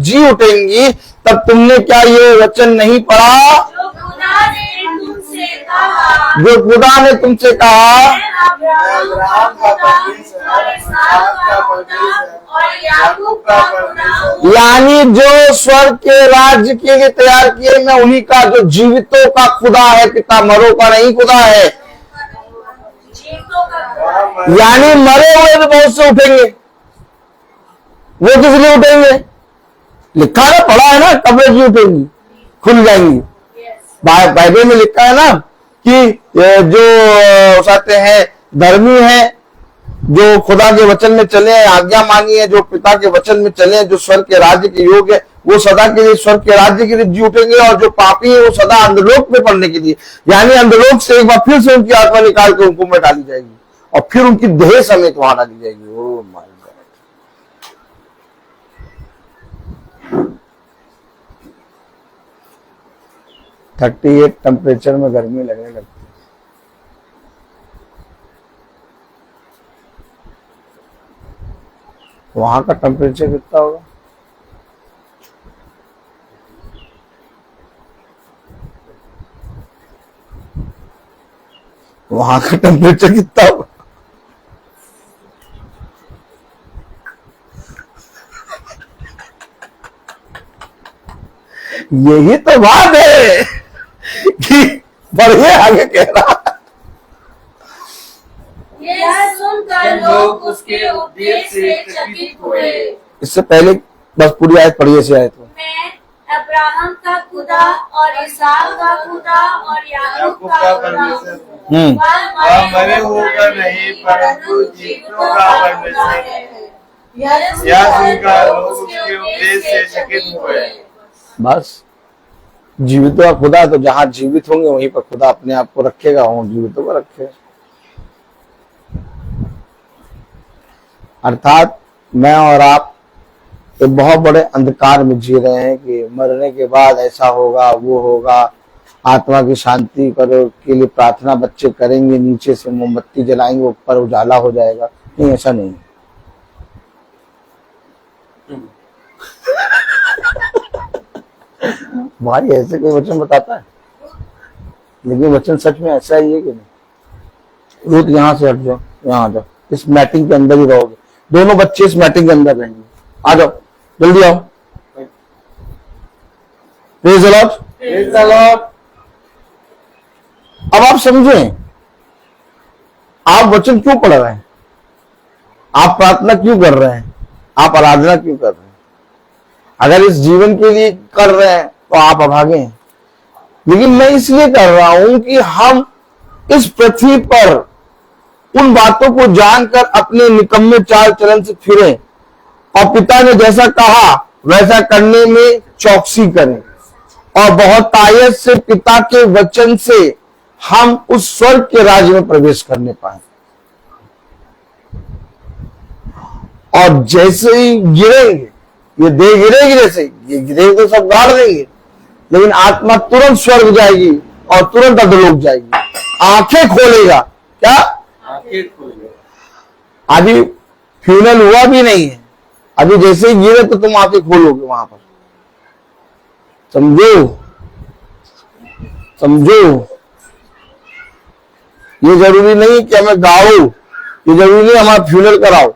जी उठेंगी तब तुमने क्या ये वचन नहीं पढ़ा? जो खुदा ने तुमसे कहा, जो खुदा ने तुमसे कहा, अब्राहम का परमेश्वर और इसहाक का परमेश्वर और याकूब का परमेश्वर। यानी जो स्वर्ग के राज्य के लिए तैयार किए, मैं उन्हीं का, जो जीवितों का खुदा है पिता, मरो का नहीं खुदा है। यानी मरे हुए भी बहुत से उठेंगे। वो किस लिए उठेंगे? लिखा है, पढ़ा है ना, कब्रें की उठेंगी, खुल जाएंगी। बाइबल में लिखा है ना कि जो कहते हैं धर्मी है, जो खुदा के वचन में चले हैं, आज्ञा मानी है, जो पिता के वचन में चले हैं, जो स्वर्ग के राज्य के योग्य है, वो सदा के लिए स्वर्ग के राज्य के लिए जी उठेंगे। और जो पापी है वो सदा अंधलोक में पड़ने के लिए, यानी अंधलोक से एक बार फिर से उनकी आत्मा निकाल के उनको में डाली जाएगी और फिर उनकी देह समेत वहां डाली जाएगी। Oh my God. 38 टेम्परेचर में गर्मी लगने लगती है। वहां का टेम्परेचर कितना होगा? वहां का टेम्परेचर कितना होगा? यही तो बात है कि बढ़िया आगे कह रहा है। यह सुनकर लोग उसके उपदेश से चकित हुए। इससे पहले बस पूरी आयत पढ़िए से आयत को। मैं अब्राहम का खुदा और इसहाक का खुदा और याकूब का खुदा हूँ। वह मरे होकर नहीं परंतु जीवितों का परमेश्वर है। यह सुनकर लोग उसके उपदेश से चकित हुए। बस जीवितों का खुदा, तो जहां जीवित होंगे वहीं पर खुदा अपने आप को रखेगा, वहां जीवितों को रखेगा। अर्थात मैं और आप एक बहुत बड़े अंधकार में जी रहे हैं कि मरने के बाद ऐसा होगा, वो होगा, आत्मा की शांति करो के लिए प्रार्थना बच्चे करेंगे, नीचे से मोमबत्ती जलाएंगे, ऊपर उजाला हो जाएगा। नहीं, ऐसा नहीं। भाई ऐसे कोई वचन बताता है? लेकिन वचन सच में ऐसा ही है कि नहीं? रुक, यहाँ से हट जाओ, यहाँ आ जाओ, इस मैटिंग के अंदर ही रहोगे। दोनों बच्चे इस मैटिंग के अंदर रहेंगे। आ जाओ, जल्दी आओ। Praise the Lord. Praise the Lord. अब आप समझें, आप वचन क्यों पढ़ रहे हैं? आप प्रार्थना क्यों कर रहे हैं? आप आराधना क्यों कर रहे हैं? अगर इस जीवन के लिए कर रहे हैं तो आप अभागे हैं। लेकिन मैं इसलिए कर रहा हूं कि हम इस पृथ्वी पर उन बातों को जानकर अपने निकम्मे चाल चलन से फिरें और पिता ने जैसा कहा वैसा करने में चौकसी करें और बहुत आयत से पिता के वचन से हम उस स्वर्ग के राज्य में प्रवेश करने पाए। और जैसे ही गिरेंगे, ये देह गिरेगी, जैसे ये गिरेगी तो सब गाड़ देंगे, लेकिन आत्मा तुरंत स्वर्ग जाएगी और तुरंत अधोलोक जाएगी। आंखें खोलेगा। क्या? आंखें खोलेगा। अभी फ्यूनल हुआ भी नहीं है, अभी जैसे ही गिरे तो तुम आंखें खोलोगे वहां पर। समझो, समझो। ये जरूरी नहीं कि हमें गाओ, ये जरूरी नहीं हमारा फ्यूनल कराओ।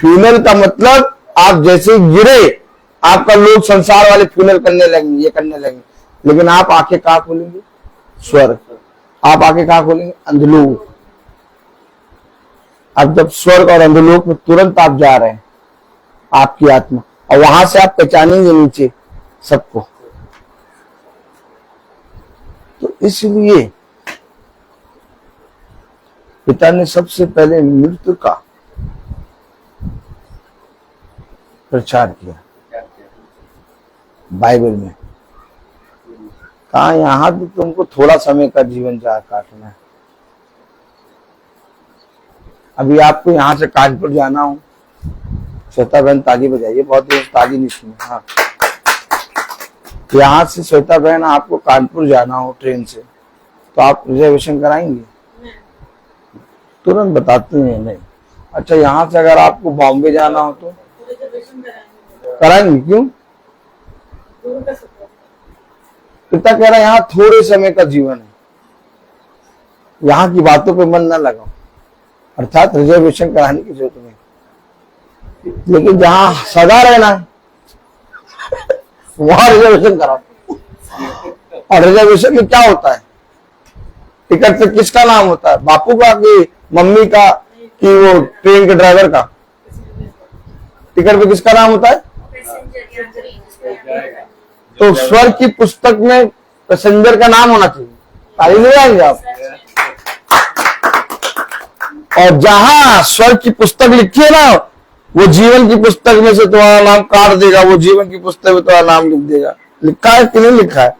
फ्यूनल का मतलब आप जैसे ही गिरे, आपका लोग संसार वाले फ्यूनल करने लगेंगे, ये करने लगेंगे, लेकिन आप आंखें कहां खोलेंगे? स्वर्ग। आप आंखें कहां खोलेंगे? अंधलोक। अब जब स्वर्ग और अंधलोक में तुरंत आप जा रहे हैं, आपकी आत्मा, और वहां से आप पहचानेंगे नीचे सबको। तो इसलिए पिता ने सबसे पहले मृत्यु का प्रचार किया बाइबल में। कहा यहां भी तुमको थोड़ा समय का जीवन जा काटना है। अभी आपको यहां से कानपुर जाना हो, श्वेता बहन ताली बजाइए, बहुत दिन ताली नहीं सुनी। हाँ, यहाँ से श्वेता बहन आपको कानपुर जाना हो ट्रेन से, तो आप रिजर्वेशन कराएंगे? तुरंत बताते हैं नहीं। अच्छा, यहाँ से अगर आपको बॉम्बे जाना हो तो कराएंगे? क्यों? पिता कह रहा है यहाँ थोड़े समय का जीवन है, यहाँ की बातों पे मन न लगाओ, अर्थात रिजर्वेशन कराने की जरूरत नहीं। लेकिन जहां सदा रहना है वहां रिजर्वेशन कराओ। और रिजर्वेशन में क्या होता है? टिकट पे किसका नाम होता है? बापू का कि मम्मी का कि वो ट्रेन के ड्राइवर का? टिकट पे किसका नाम होता है? तो स्वर्ग की पुस्तक में पैसेंजर का नाम होना चाहिए। ताली ले आएंगे आप। और जहां स्वर्ग की पुस्तक लिखी है ना, वो जीवन की पुस्तक में से तुम्हारा नाम काट देगा, वो जीवन की पुस्तक में तुम्हारा नाम लिख देगा। लिखा है कि नहीं लिखा है?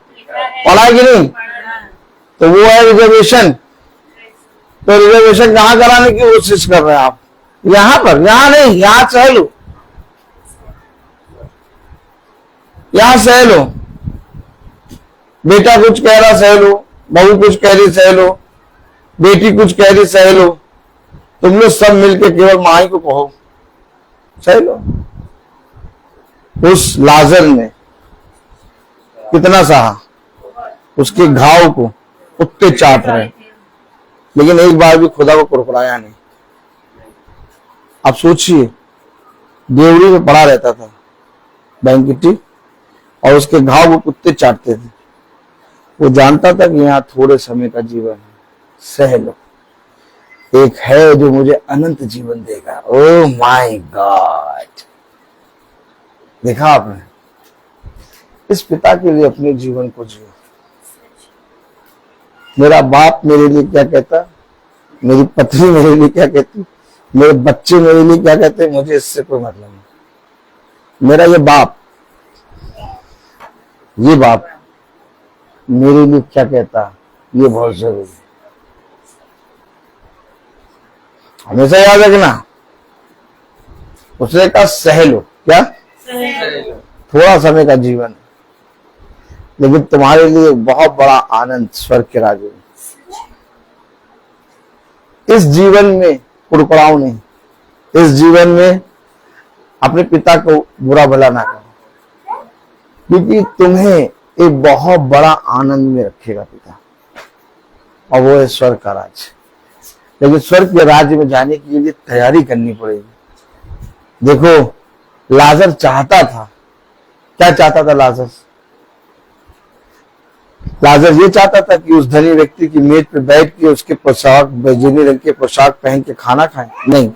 पढ़ा है कि नहीं? तो वो है रिजर्वेशन। तो रिजर्वेशन कहां कराने की कोशिश कर रहे हैं आप? यहां पर? यहां नहीं, यहां सह लो, यहां सह लो। बेटा कुछ कह रहा सह लो, बहू कुछ कह रही सह लो, बेटी कुछ कह रही सह लो, तुम लोग सब मिलके केवल माई को कहो, सह लो। उस लाजर ने कितना सहा, उसके घाव को कुत्ते चाट रहे, लेकिन एक बार भी खुदा को कुरकुराया नहीं। आप सोचिए, देवड़ी में पड़ा रहता था बैंकिटी, और उसके घाव को कुत्ते चाटते थे। वो जानता था कि यहाँ थोड़े समय का जीवन है, सह लो। एक है जो मुझे अनंत जीवन देगा। Oh my God! देखा आपने? इस पिता के लिए अपने जीवन को जियो। मेरा बाप मेरे लिए क्या कहता, मेरी पत्नी मेरे लिए क्या कहती, मेरे बच्चे मेरे लिए क्या कहते, मुझे इससे कोई मतलब नहीं। मेरा ये बाप मेरे लिए क्या कहता, ये बहुत जरूरी है। हमेशा याद रखना। उसने कहा सह लो। क्या? थोड़ा समय का जीवन, लेकिन तुम्हारे लिए बहुत बड़ा आनंद स्वर्ग के राज्य में। इस जीवन में कुड़कुड़ाओ नहीं, इस जीवन में अपने पिता को बुरा भला ना करो, क्योंकि तुम्हें एक बहुत बड़ा आनंद में रखेगा पिता, और वो है स्वर्ग का राज्य। लेकिन स्वर्ग के राज्य में जाने के लिए तैयारी करनी पड़ेगी। देखो, लाजर चाहता था, क्या चाहता था लाजर? लाजर ये चाहता था कि उस धनी व्यक्ति की मेज पे बैठ के उसके पोशाक, बैजनी रंग के पोशाक पहन के खाना खाए। नहीं,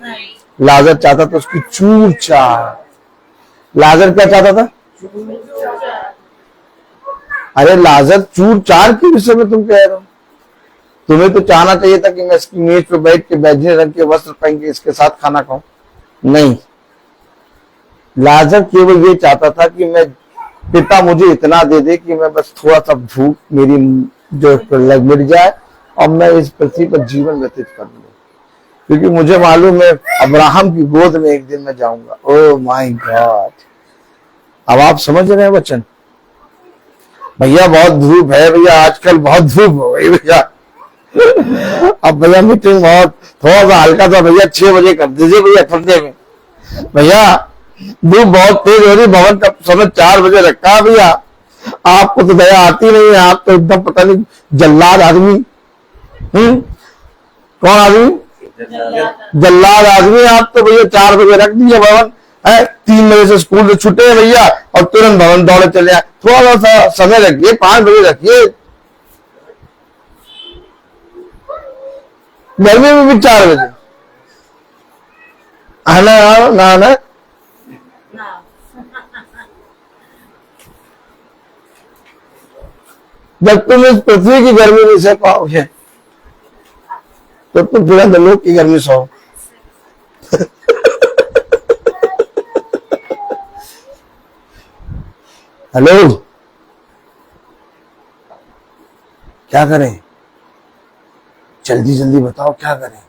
लाजर चाहता था उसकी चूर चाट। लाजर क्या चाहता था? अरे लाजर चूर चाट के विषय में तुम कह रहे हो? तुम्हें तो चाहना चाहिए था कि मैं इसकी मेज पे बैठ के बैजनी रंग के वस्त्र पहन के इसके साथ खाना खाऊं। नहीं, लाजर केवल ये चाहता था कि मैं, पिता मुझे इतना दे दे कि मैं बस थोड़ा सा भूख मेरी जो लग मिट जाए और मैं इस पृथ्वी पर जीवन व्यतीत कर लूं, क्योंकि मुझे मालूम है अब्राहम की गोद में एक दिन मैं जाऊंगा। Oh my God! अब आप समझ रहे हैं वचन? भैया बहुत धूप है, भैया आजकल बहुत धूप हो गई भैया। अब भैया मीटिंग बहुत थोड़ा सा हल्का सा भैया 6 बजे कर दीजिए भैया, ठंडे में। भैया धूप बहुत तेज हो रही, भवन का समय 4 बजे रखा है भैया। आपको तो दया आती नहीं है, आप तो एकदम पता नहीं जल्लाद आदमी। कौन आदमी? जल्लाद आदमी। आप तो भैया 4 बजे रख दिए भवन है, 3 बजे से स्कूल से छुटे हैं भैया और तुरंत भवन दौड़े चले आए। थोड़ा सा समय रखिए, 5 बजे रखिए। गर्मी में भी 4 बजे आना ना। जब तुम इस पृथ्वी की गर्मी नहीं सह पाओगे तो तुम तुरंत लोक की गर्मी सहो। हेलो, क्या करें? जल्दी जल्दी बताओ क्या करें?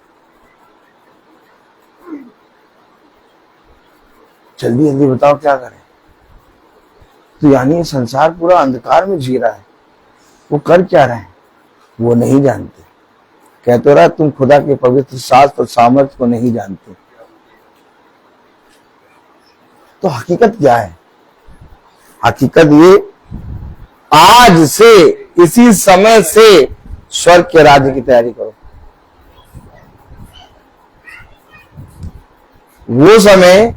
जल्दी जल्दी बताओ क्या करें? तो यानी संसार पूरा अंधकार में जी रहा है। वो कर क्या रहे हैं वो नहीं जानते। कह तो रहा तुम खुदा के पवित्र शास्त्र और सामर्थ्य को नहीं जानते। तो हकीकत क्या है? हकीकत ये, आज से, इसी समय से स्वर्ग के राज्य की तैयारी करो। वो समय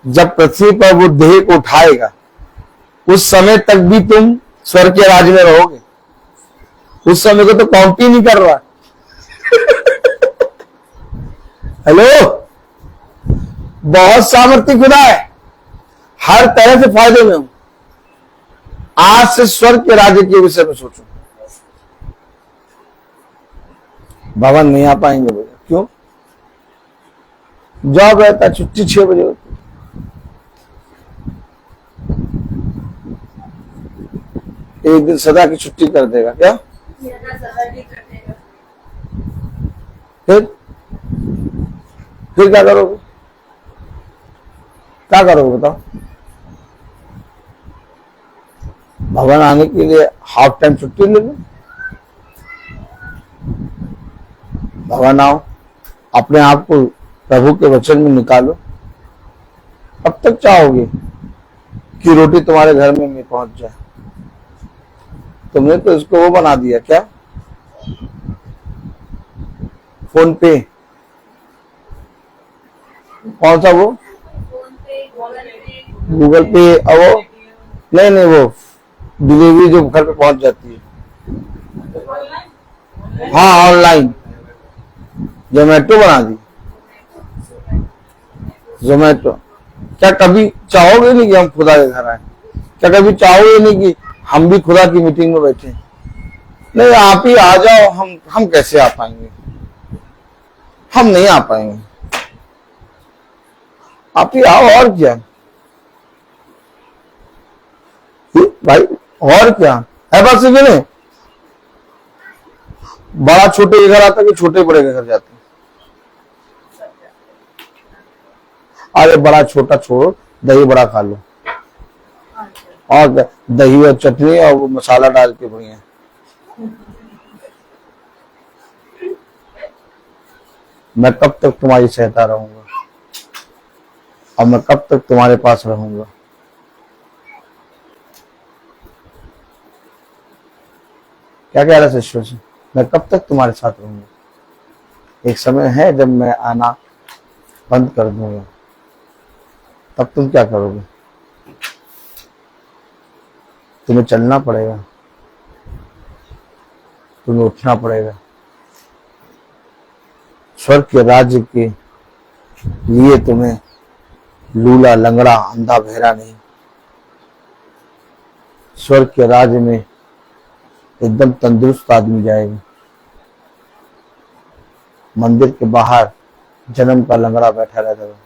जब पृथ्वी पर वो देह को उठाएगा, उस समय तक भी तुम स्वर्ग के राज्य में रहोगे। उस समय को तो काउंट ही नहीं कर रहा। हेलो, बहुत सामर्थ्य खुदा है, हर तरह से फायदे में हूं। आज से स्वर्ग के राज्य के विषय में सोचो। भवन नहीं आ पाएंगे बोले, क्यों? जॉब रहता, छुट्टी 6 बजे होती। एक दिन सदा की छुट्टी कर देगा क्या? फिर क्या करोगे? क्या करोगे बताओ? भवन आने के लिए हाफ टाइम छुट्टी ले लो, भवन आओ, अपने आप को प्रभु के वचन में निकालो। कब तक चाहोगे कि रोटी तुम्हारे घर में पहुंच जाए? तुमने तो इसको वो बना दिया क्या, फोन पे, कौन सा वो गूगल पे, और वो नहीं वो डिलीवरी जो घर पे पहुंच जाती है, हाँ ऑनलाइन, जोमेटो बना दी। जोमेटो, क्या कभी चाहोगे नहीं कि हम खुदा के घर आए? क्या कभी चाहोगे नहीं कि हम भी खुदा की मीटिंग में बैठे? नहीं, आप ही आ जाओ, हम कैसे आ पाएंगे? हम नहीं आ पाएंगे, आप ही आओ। और क्या भाई, और क्या है? बात सीखे नहीं, बड़ा छोटे के घर आता कि छोटे बड़े के घर जाते? अरे बड़ा छोटा छोड़ो, दही बड़ा खा लो, और दही और चटनी और वो मसाला डाल के बढ़िया। मैं कब तक तुम्हारी सहायता रहूंगा और मैं कब तक तुम्हारे पास रहूंगा? क्या कह रहा शिष्यों से? मैं कब तक तुम्हारे साथ रहूंगा? एक समय है जब मैं आना बंद कर दूंगा, तब तुम क्या करोगे? तुम्हें चलना पड़ेगा, तुम्हें उठना पड़ेगा। स्वर्ग के राज्य के लिए तुम्हें लूला, लंगड़ा, अंधा, बहरा नहीं, स्वर्ग के राज्य में एकदम तंदुरुस्त आदमी जाएगा। मंदिर के बाहर जन्म का लंगड़ा बैठा रहता था,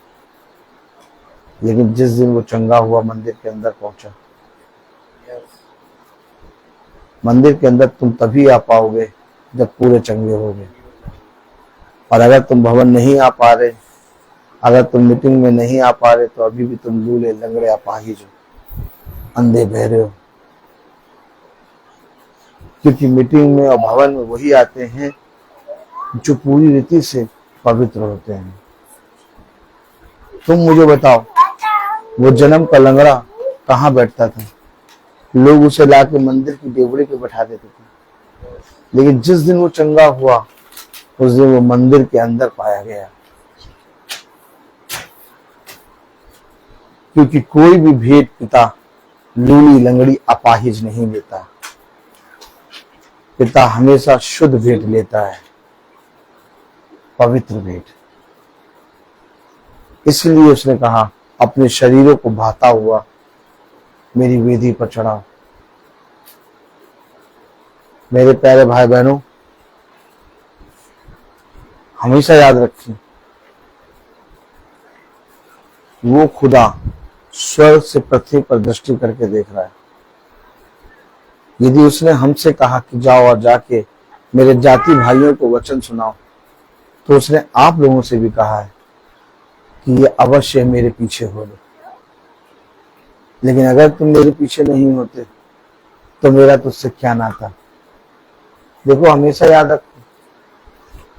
लेकिन जिस दिन वो चंगा हुआ मंदिर के अंदर पहुंचा। मंदिर के अंदर तुम तभी आ पाओगे जब पूरे चंगे होगे। और अगर तुम भवन नहीं आ पा रहे, अगर तुम मीटिंग में नहीं आ पा रहे, तो अभी भी तुम लूले, लंगड़े, अपाहिज हो, अंधे, बहरे हो। क्योंकि मीटिंग में और भवन में वही आते हैं जो पूरी रीति से पवित्र होते हैं। तुम मुझे बताओ, वो जन्म का लंगड़ा कहाँ बैठता था? लोग उसे लाके मंदिर की डेवड़ी पे बैठा देते थे, लेकिन जिस दिन वो चंगा हुआ, उस दिन वो मंदिर के अंदर पाया गया। क्योंकि कोई भी भेंट पिता लूली, लंगड़ी, अपाहिज नहीं लेता। पिता हमेशा शुद्ध भेंट लेता है, पवित्र भेंट। इसलिए उसने कहा, अपने शरीरों को भाता हुआ मेरी वेदी पर चढ़ाओ। मेरे प्यारे भाई बहनों, हमेशा याद रखिए, वो खुदा स्वर्ग से पृथ्वी पर दृष्टि करके देख रहा है। यदि उसने हमसे कहा कि जाओ और जाके मेरे जाति भाइयों को वचन सुनाओ, तो उसने आप लोगों से भी कहा है कि ये अवश्य मेरे पीछे हो लो। लेकिन अगर तुम मेरे पीछे नहीं होते तो मेरा तुझसे क्या नाता? देखो, हमेशा याद रखो,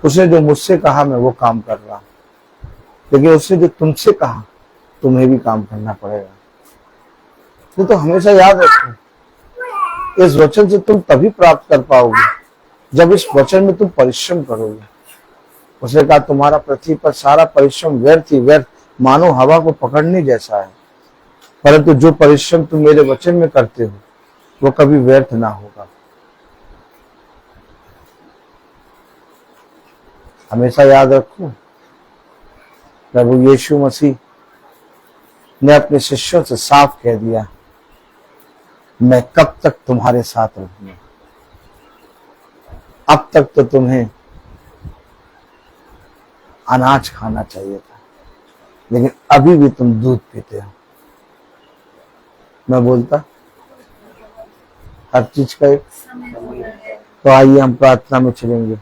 उसने जो मुझसे कहा मैं वो काम कर रहा हूं, लेकिन उसने जो तुमसे कहा तुम्हें भी काम करना पड़ेगा। तो हमेशा याद रखो, इस वचन से तुम तभी प्राप्त कर पाओगे जब इस वचन में तुम परिश्रम करोगे। उसने कहा तुम्हारा पृथ्वी पर सारा परिश्रम व्यर्थ ही व्यर्थ, मानो हवा को पकड़ने जैसा है, परंतु जो परिश्रम तुम मेरे वचन में करते हो वो कभी व्यर्थ ना होगा। हमेशा याद रखो, प्रभु यीशु मसीह ने अपने शिष्यों से साफ कह दिया, मैं कब तक तुम्हारे साथ रहूंगा। अब तक तो तुम्हें अनाज खाना चाहिए था, लेकिन अभी भी तुम दूध पीते हो। मैं बोलता हर चीज का एक। तो आइए हम प्रार्थना में चलेंगे,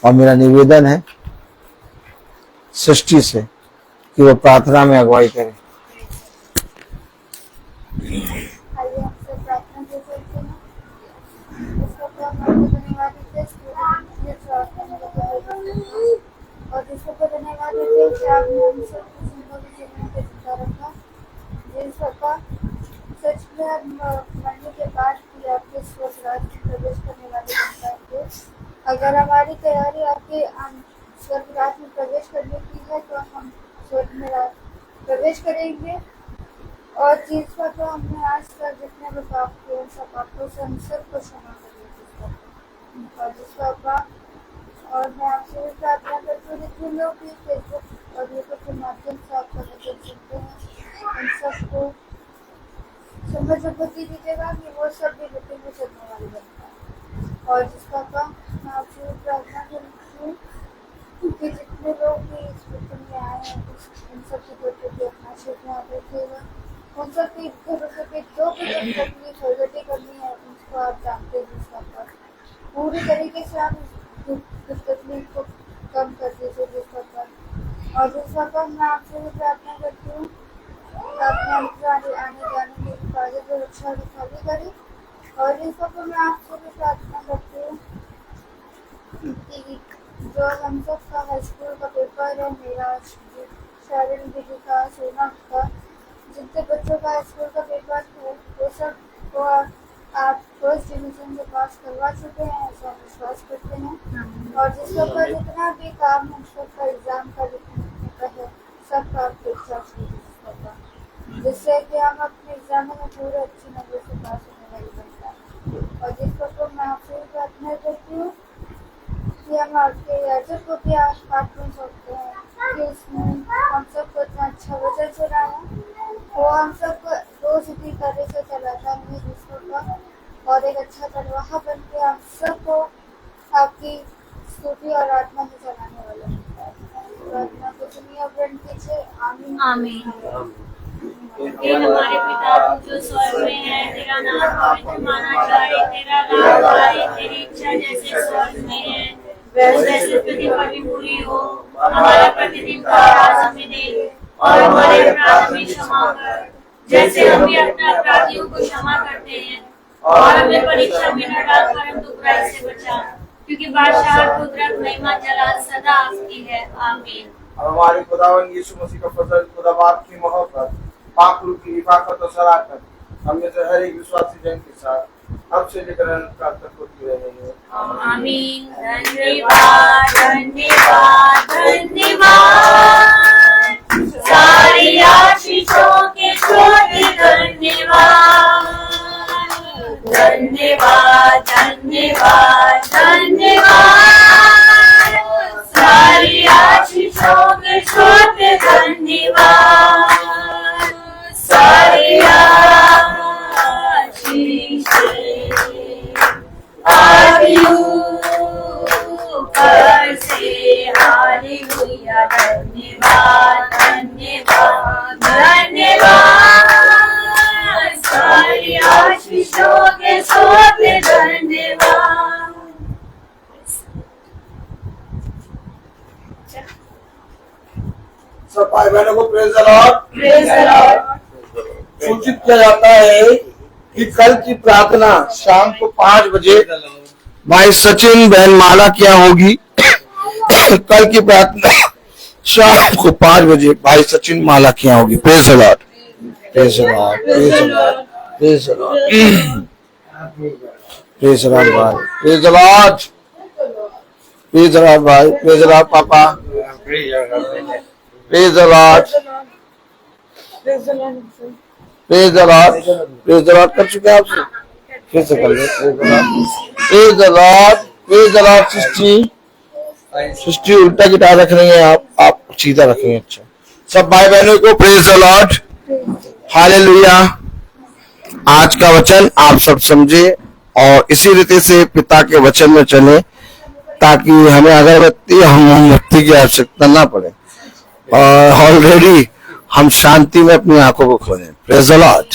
और मेरा निवेदन है सृष्टि से कि वो प्रार्थना में अगुवाई करे। आइए हमसे प्रार्थना के चलते हैं। इसका आपको धन्यवाद देते और जिसको को धन्यवाद देते हैं कि आपने हम सबको जिंदगी जीने के जिंदा रखा। जिसका सच में हम मरने के बाद भी आपके स्वर्ग राज्य में प्रवेश करने वाले बन पाएंगे। अगर हमारी तैयारी आपके स्वर्ग राज्य में प्रवेश करने की है तो हम स्वर्ग में प्रवेश करेंगे। और जिस पर तो हमने आज तक जितने भी पाप किए सब पापों से हम सबको क्षमा करेंगे। और जिस पापा और मैं आपसे भी प्रार्थना करती हूँ जितने लोग भी फेसबुक और यूट्यूब के माध्यम से आपका वचन सुनते हैं उन सबको समझ बुद्धि दीजिएगा कि वो सब भी मिट्टी में चलने वाले बनता है। और जिस पापा मैं आपसे भी प्रार्थना करती हूँ कि जितने लोग भी इस मिट्टी में आए हैं उन सबके बेटे भी अपना क्षेत्र में रखिएगा। उन सब की घरों से जो भी तकलीफ है गति करनी है उसको आप जानते हैं। जिस पापा पूरी तरीके से आप इस तकलीफ को कम कर दीजिए जिस पापा। और जिस पापा मैं आपसे भी प्रार्थना करती हूँ अपने आने जाने की हिफाजत और रक्षा रखवाली करें। और जिस पापा मैं आपसे भी प्रार्थना करती हूँ कि जो हम सब का हाई स्कूल का पेपर है, मेरा शारीरिक विधि का सोना का जितने बच्चों का स्कूल का पेपर है वो सब को आप फर्स्ट डिवीजन से पास करवा चुके हैं ऐसा हम विश्वास करते हैं। और जिसके ऊपर जितना भी काम है सबका एग्जाम का लिखने का है सबका आप परीक्षा कीजिए जिससे कि हम अपने एग्जाम में पूरे अच्छे नंबर से पास होने वाले बनता है। और जिसको मैं आपसे प्रार्थना करती हूँ कि हम आपके याजक को भी पाठ में सौंपते हैं कि उसमें हम सबको इतना अच्छा वचन सुना है वो हम सबको रोज इतनी तरह से चलाता है जिसको का और एक अच्छा चरवाहा बन के हम सबको आपकी स्तुति और आत्मा में चलाने वाला होता है। प्रार्थना को सुनिए और ग्रहण कीजिए। आमीन। आमीन। हे हमारे पिता तू जो स्वर्ग में है, तेरा नाम पवित्र माना जाए, तेरा नाम आए, तेरी इच्छा जैसे स्वर्ग में है वैसे पृथ्वी पर भी पूरी हो। हमारा प्रतिदिन का आहार हमें दे और हमारे अपराध हमें क्षमा कर जैसे हम भी अपने अपराधियों को क्षमा करते हैं। और हमें परीक्षा में न डाल परंतु बुराई से बचा, क्योंकि बादशाह कुदरत महिमा जलाल सदा आपकी है। आमीन। हमारे खुदावन यीशु मसीह का फजल, खुदा बाप की मोहब्बत, पाक रूह की हिफाजत और सलामत हम में से हर एक विश्वासी जन के साथ अब से लेकर अनंत काल तक होती रहेगी। आमीन। धन्यवाद धन्यवाद धन्यवाद सारी आशीषों के छोटे धन्यवाद धन्यवाद धन्यवाद धन्यवाद सारी आशीषों के छोटे धन्यवाद सारी ऊपर से हालेलुया। धन्यवाद धन्यवाद धन्यवाद सारी आशीषों के सोते धन्यवाद। सब भाई बहनों को praise the Lord. Praise the Lord. सूचित किया जाता है कि कल की प्रार्थना शाम को 5 बजे भाई सचिन बहन माला क्या होगी। कल की प्रार्थना शाम को 5 बजे भाई सचिन माला क्या होगी। Praise the Lord, praise the Lord, praise the Lord, praise the Lord, praise the Lord, praise the Lord. Praise the Lord भाई, प्रेज द लॉर्ड पापा, praise the Lord, Praise the Lord, sir. Praise the Lord, praise the Lord कर चुके हैं आपसे, फिर से कर ले, praise the Lord, praise the Lord, praise the Lord. सृष्टि उल्टा गिटार रख रही हैं आप सीधा रखेंगे। अच्छा, सब भाई बहनों को प्रेज द लॉर्ड, हालेलुया। आज का वचन आप सब समझे और इसी रीति से पिता के वचन में चले, ताकि हमें अगरबत्ती और मोमबत्ती की आवश्यकता ना पड़े और ऑलरेडी हम शांति में अपनी आंखों को खोलें। Praise the Lord.